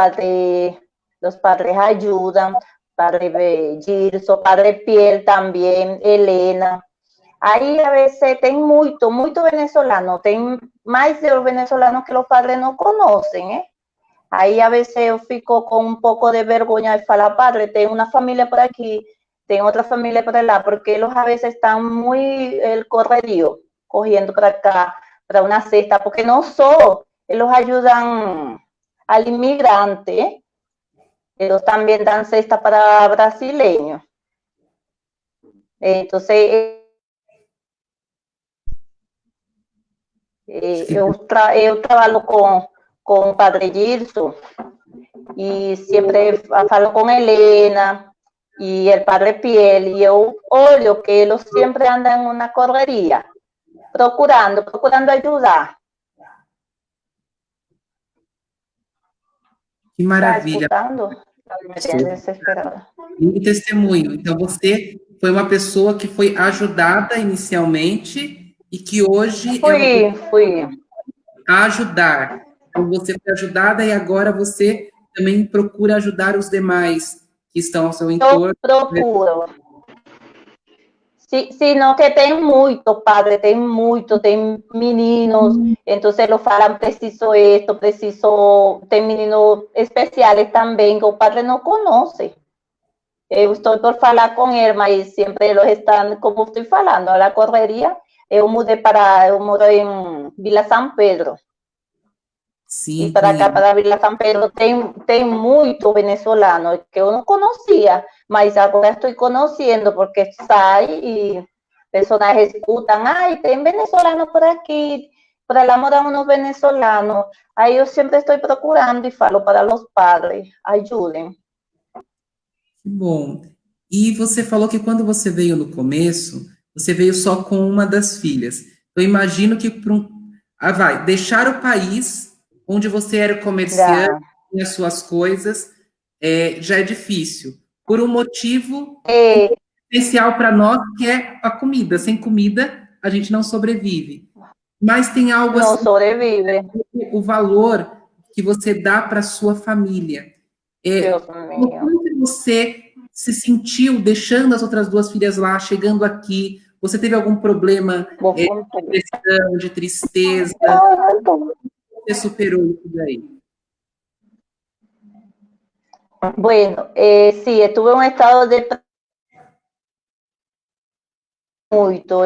los padres ayudan, padre Gilson, padre Piel también, Elena. Ahí a veces tem muito venezolano, tem más de los venezolanos que los padres no conocen, Ahí a veces yo fico con un poco de vergüenza de falar, padre, tengo una familia por aquí, tengo otra familia por allá, porque ellos a veces están muy el correrío, cogiendo para acá, para una cesta, porque no solo ellos ayudan al inmigrante, ellos también dan cesta para brasileños. Entonces, yo trabajo con padre Gilson y siempre hablo con Elena y el padre Piel, y yo oigo que ellos siempre andan en una correría, procurando ayudar.
Que maravilha. Lindo testemunho. Então, você foi uma pessoa que foi ajudada inicialmente e que hoje
Fui.
A ajudar. Então, você foi ajudada e agora você também procura ajudar os demais que estão ao seu entorno.
Eu procuro. Sino que tem muito, padre, tem meninos, então eles falam, preciso esto, tem meninos especiales também que o padre não conhece. Eu estou por falar com ele, mas sempre eles estão, como estou falando, a correria. Eu moro em Vila São Pedro.
Sim,
e para cá, para Vila São Pedro, tem muito venezolano que eu não conhecia, mas agora estou conhecendo, porque sai e pessoas escutam, ai, tem venezolano por aqui, por lá moram uns venezolanos. Aí eu sempre estou procurando e falo para os padres, ajudem.
Que bom. E você falou que quando você veio no começo, você veio só com uma das filhas. Eu imagino que deixar o país onde você era comerciante, tinha suas coisas, já é difícil. Por um motivo essencial para nós, que é a comida. Sem comida, a gente não sobrevive. Mas tem algo
não
assim,
sobrevive.
O valor que você dá para sua família. Como você se sentiu deixando as outras 2 filhas lá, chegando aqui? Você teve algum problema de depressão, de tristeza? Você superou isso daí?
Bueno, sí, estuve en un estado de muito,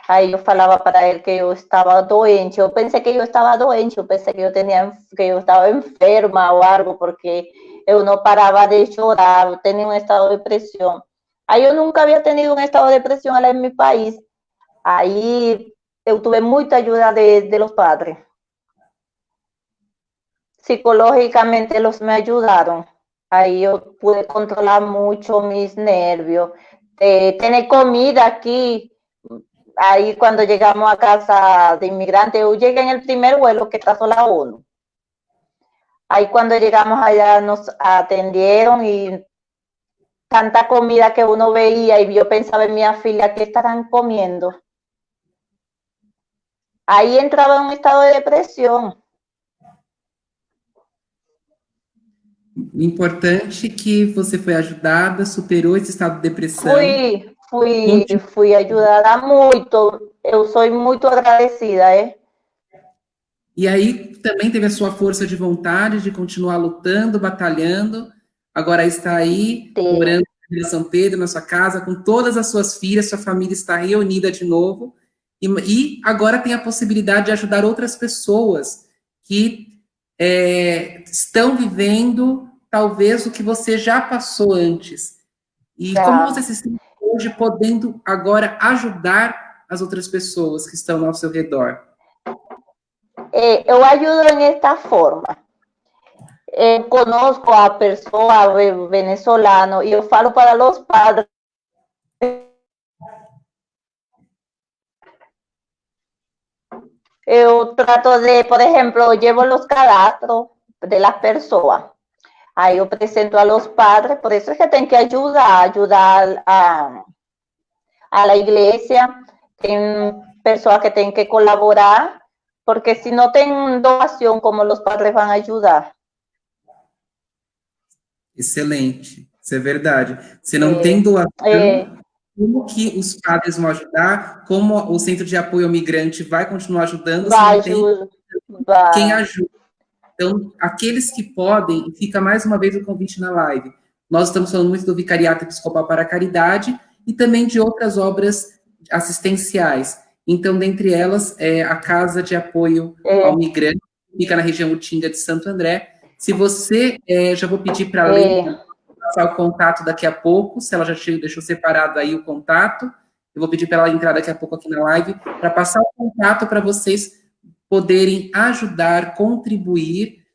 Aí eu falava para ele que eu estava doente. Eu pensei que eu estava doente, eu pensei que eu estava enferma ou algo, porque eu não parava de chorar, eu tinha um estado de depressão. Aí eu nunca havia tenido um estado de depressão lá em meu país. Aí eu tive muita ajuda de los padres. Psicológicamente eles me ajudaram. Aí eu pude controlar muito mis nervios. Ter comida aqui. Aí quando chegamos a casa de inmigrante, eu cheguei no primeiro vuelo que trazou a ONU. Aí quando chegamos allá nos atendieron y tanta comida que uno veía y yo pensaba en mi filha, ¿qué estarán comiendo? Ahí entraba en un estado de depresión.
Importante que você foi ajudada, superou esse estado de depressão.
Fui ajudada muito. Eu sou muito agradecida,
E aí também teve a sua força de vontade de continuar lutando, batalhando. Agora está aí, orando em São Pedro, na sua casa, com todas as suas filhas, sua família está reunida de novo. E agora tem a possibilidade de ajudar outras pessoas que estão vivendo, talvez, o que você já passou antes. E como você se sente hoje podendo agora ajudar as outras pessoas que estão ao seu redor?
Eu ajudo desta forma. Eu conosco a pessoa venezolana e eu falo para os padres. Eu trato de, por exemplo, eu llevo os cadastros de las pessoas. Aí eu apresento a los padres, por isso é que tem que ajudar a la igreja. Tem pessoas que têm que colaborar, porque se não tem doação, como os padres vão ajudar?
Excelente, isso é verdade. Se não tem doação, como que os padres vão ajudar? Como o Centro de Apoio ao Migrante vai continuar ajudando?
Vai,
se não tem quem ajuda. Então, aqueles que podem, fica mais uma vez o convite na live. Nós estamos falando muito do Vicariato Episcopal para a Caridade e também de outras obras assistenciais. Então, dentre elas, a Casa de Apoio ao Migrante, que fica na região Utinga de Santo André. Se você, já vou pedir para a Leila passar o contato daqui a pouco, se ela já deixou separado aí o contato, eu vou pedir para ela entrar daqui a pouco aqui na live, para passar o contato para vocês poderem ajudar, contribuir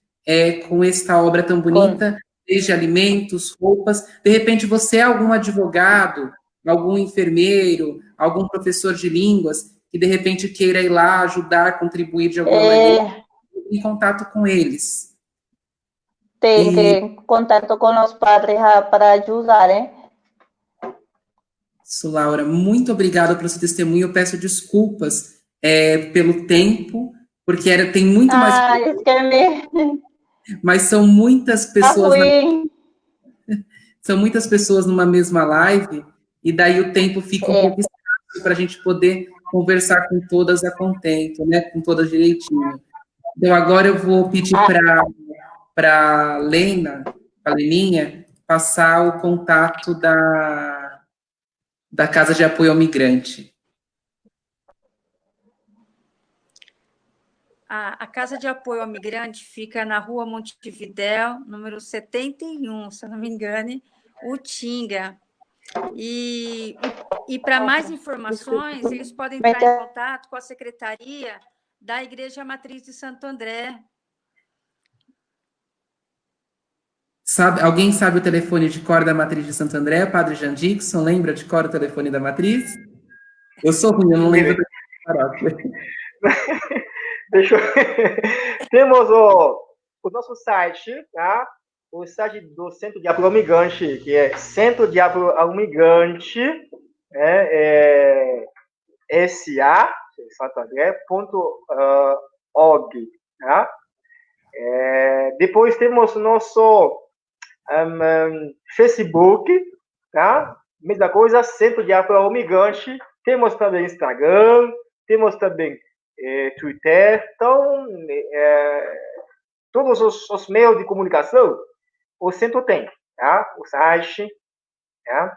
com esta obra tão bonita, desde alimentos, roupas. De repente, você é algum advogado, algum enfermeiro, algum professor de línguas, que de repente queira ir lá ajudar, contribuir de alguma maneira, em contato com eles.
Tem contato com os padres para ajudar,
Isso, Laura. Muito obrigada pelo seu testemunho. Eu peço desculpas pelo tempo, porque tem muito mais... Mas são muitas pessoas... São muitas pessoas numa mesma live, e daí o tempo fica um pouco escasso para a gente poder conversar com todas a contento, né? Com todas direitinho. Então, agora eu vou pedir para a Leninha, passar o contato da Casa de Apoio ao Migrante.
A Casa de Apoio ao Migrante fica na Rua Montevidéu, número 71, se eu não me engane, Utinga. E para mais informações, eles podem entrar em contato com a Secretaria da Igreja Matriz de Santo André.
Alguém sabe o telefone de cor da Matriz de Santo André? Padre Jean Dixon, lembra de cor o telefone da Matriz? Eu sou ruim, eu não lembro da paróquia.
Temos o nosso site, tá? O site do Centro de Apoio ao Migrante, que é Centro de Apoio ao Migrante, sa.santandré.org, tá? Depois temos nosso Facebook, tá? Mesma coisa, Centro de Apoio ao Migrante. Temos também Instagram, temos também Twitter. Então, todos os meios de comunicação, o centro tem, tá? O site, tá?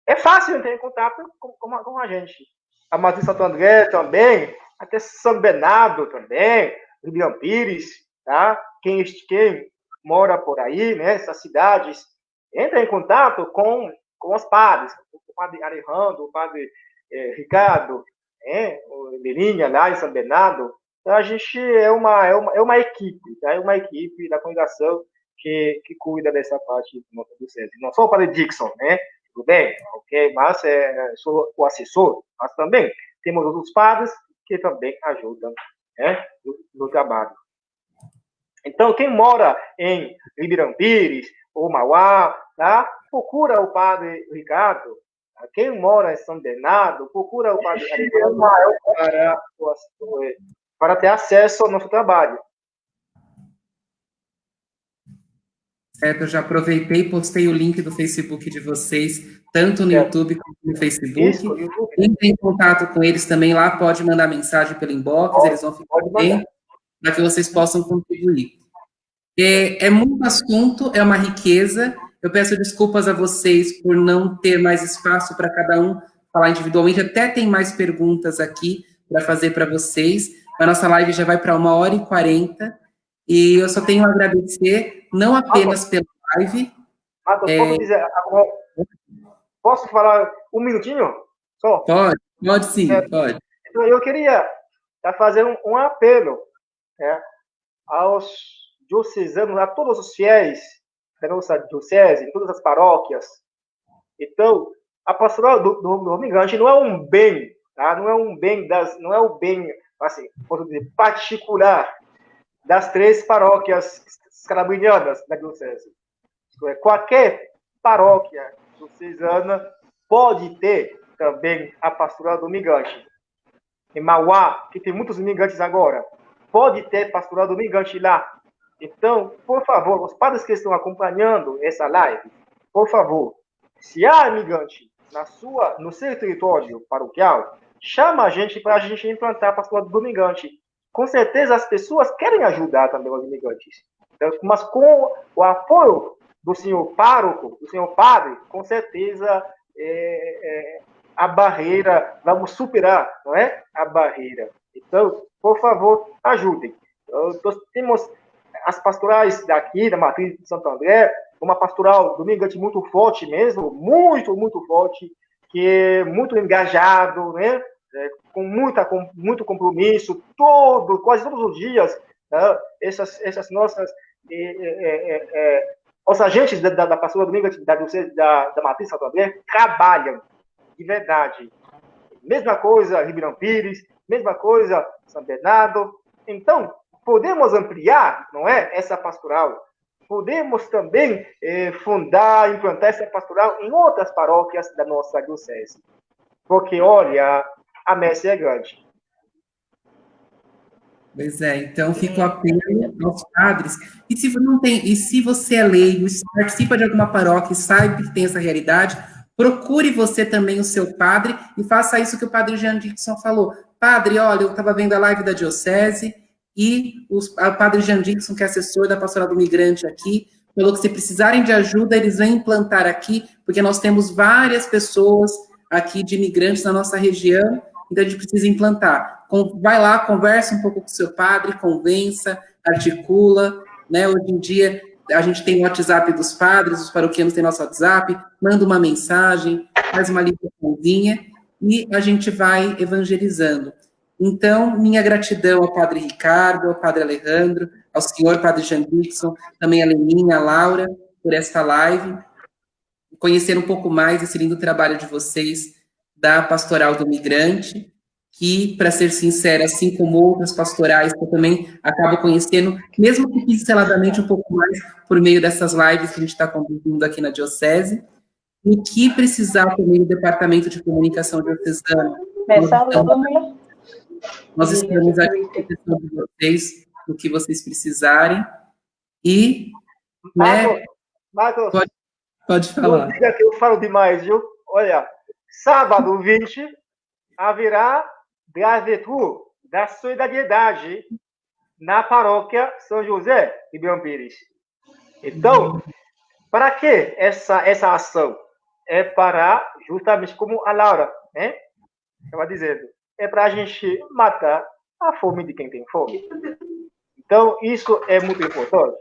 É fácil entrar em contato com a gente. A Matriz Santo André também, até São Bernardo também, Ribeirão Pires, tá? Quem mora por aí, né, essas cidades, entra em contato com os padres, o padre Alejandro, o padre Ricardo, o Belinha lá em São Bernardo. Então, a gente é uma equipe, tá? É uma equipe da congregação que cuida dessa parte do nosso diocese. Não só o padre Dixon, né? Tudo bem, ok, mas sou o assessor, mas também temos outros padres que também ajudam, né, no trabalho. Então, quem mora em Ribeirão Pires ou Mauá, tá? Procura o padre Ricardo. Quem mora em São Bernardo, procura o padre Alejandro para ter acesso ao nosso trabalho.
Certo, eu já aproveitei e postei o link do Facebook de vocês, tanto no YouTube quanto no Facebook.
Isso, YouTube.
Entre em contato com eles também lá, pode mandar mensagem pelo inbox, eles vão ficar bem, para que vocês possam contribuir. É muito assunto, é uma riqueza. Eu peço desculpas a vocês por não ter mais espaço para cada um falar individualmente. Até tem mais perguntas aqui para fazer para vocês. A nossa live já vai para 1h40. E eu só tenho a agradecer, não apenas pela live.
Posso dizer, posso falar um minutinho? Só?
Pode sim, pode.
Então, eu queria fazer um apelo, né, aos diocesanos, a todos os fiéis da nossa diocese, em todas as paróquias. Então, a pastoral do Domingante não é um bem, tá? Não é um bem assim, posso dizer, particular das 3 paróquias escalabrinianas da diocese. Qualquer paróquia diocesana pode ter também a pastoral domingante. Em Mauá, que tem muitos domingantes agora, pode ter pastoral domingante lá. Então, por favor, os padres que estão acompanhando essa live, por favor, se há domingante no seu território paroquial, chama a gente para a gente implantar a pastoral domingante. Com certeza as pessoas querem ajudar também os imigrantes. Então, mas com o apoio do senhor pároco, do senhor padre, com certeza a barreira, vamos superar, não é? A barreira. Então, por favor, ajudem. Nós temos as pastorais daqui, da Matriz de Santo André, uma pastoral domingante muito forte mesmo, muito, muito forte, que é muito engajado, né? Com muito compromisso, quase todos os dias, né? essas nossas os agentes da pastoral domingante da Matriz Santo André trabalham de verdade. Mesma coisa Ribeirão Pires, mesma coisa São Bernardo. Então, podemos ampliar, não é, essa pastoral. Podemos também implantar essa pastoral em outras paróquias da nossa diocese. Porque, olha, a messe é grande.
Pois é, então fica o apelo aos padres. E se você é leigo, se participa de alguma paróquia e sabe que tem essa realidade, procure você também o seu padre e faça isso que o padre Jean Dixon falou. Padre, olha, eu estava vendo a live da diocese e o padre Jean Dixon, que é assessor da Pastoral do Migrante aqui, falou que se precisarem de ajuda, eles vêm implantar aqui, porque nós temos várias pessoas aqui de imigrantes na nossa região, então a gente precisa implantar. Vai lá, conversa um pouco com o seu padre, convença, articula, né? Hoje em dia a gente tem o WhatsApp dos padres, os paroquianos têm nosso WhatsApp, manda uma mensagem, faz uma ligaçãozinha e a gente vai evangelizando. Então, minha gratidão ao padre Ricardo, ao padre Alejandro, ao senhor padre Jean Dixon, também a Leninha, a Laura, por esta live, conhecer um pouco mais esse lindo trabalho de vocês da Pastoral do Migrante, que, para ser sincera, assim como outras pastorais, que eu também acabo conhecendo, mesmo que pinceladamente um pouco mais, por meio dessas lives que a gente está conduzindo aqui na Diocese, e que precisar também do Departamento de Comunicação Diocesana. Nós estamos à disposição de vocês, no que vocês precisarem, e...
Marcos,
pode falar.
Não diga que eu falo demais, viu? Olha, sábado 20, haverá Drive-Thru da Solidariedade na paróquia São José, Ribeirão Pires. Então, para que essa ação? É para, justamente como a Laura, né, estava dizendo, é para a gente matar a fome de quem tem fome. Então, isso é muito importante.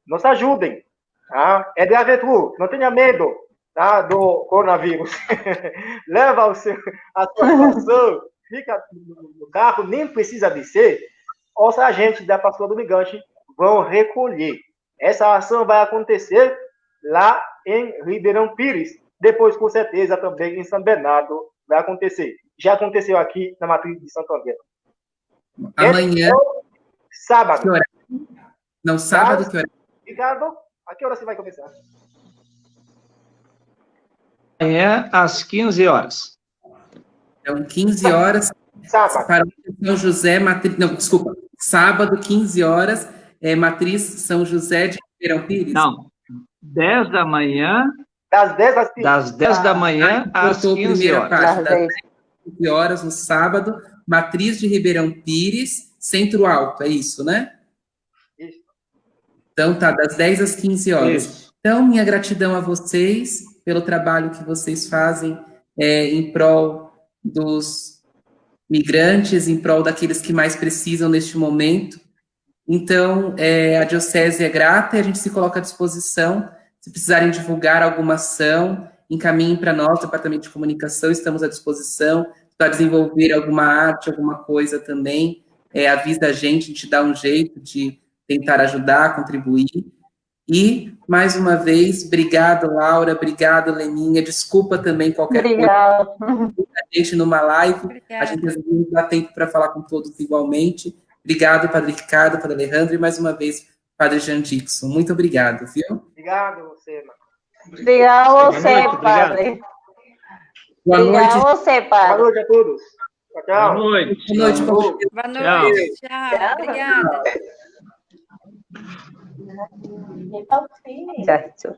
nos ajudem. Tá? É de aventura, não tenha medo, tá, do coronavírus. Leva a sua situação, fica no carro, nem precisa descer, os agentes da Pastoral do Migrante vão recolher. Essa ação vai acontecer lá em Ribeirão Pires, depois, com certeza, também em São Bernardo vai acontecer. Já aconteceu aqui na matriz de Santo André.
Amanhã.
Sábado.
Que hora? Não, sábado, que hora?
Ricardo, a que hora você vai começar?
Amanhã, às 15 horas.
Então, 15 horas.
Sábado.
Para São José, matriz. Não, desculpa. Sábado, 15 horas, matriz São José de Ribeirão Pires?
Não. 10 da manhã.
Das 10 às 15.
Das 10 da manhã às 15 horas.
Parte, das 10 às 15 horas, no sábado, matriz de Ribeirão Pires, Centro Alto, é isso, né?
Isso.
Então, tá, das 10 às 15 horas.
Isso.
Então, minha gratidão a vocês pelo trabalho que vocês fazem em prol dos migrantes, em prol daqueles que mais precisam neste momento. Então, a Diocese é grata e a gente se coloca à disposição. Se precisarem divulgar alguma ação, encaminhem para nós, Departamento de Comunicação, estamos à disposição. Para desenvolver alguma arte, alguma coisa também, avisa a gente dá um jeito de tentar ajudar, contribuir. E, mais uma vez, obrigado, Laura, obrigado, Leninha, desculpa também qualquer coisa. A gente numa live,
Obrigada.
A gente às vezes não dá tempo para falar com todos igualmente. Obrigado, Padre Ricardo, Padre Alejandro, e mais uma vez, Padre Jean Dixon. Muito obrigado, viu?
Obrigado, você, mano.
Obrigado a você, padre.
Boa noite.
Obrigado a você,
Boa
padre.
noite a todos. Tchau.
Boa noite.
Boa noite, Padre.
Boa noite. Tchau. Obrigada.
Tchau.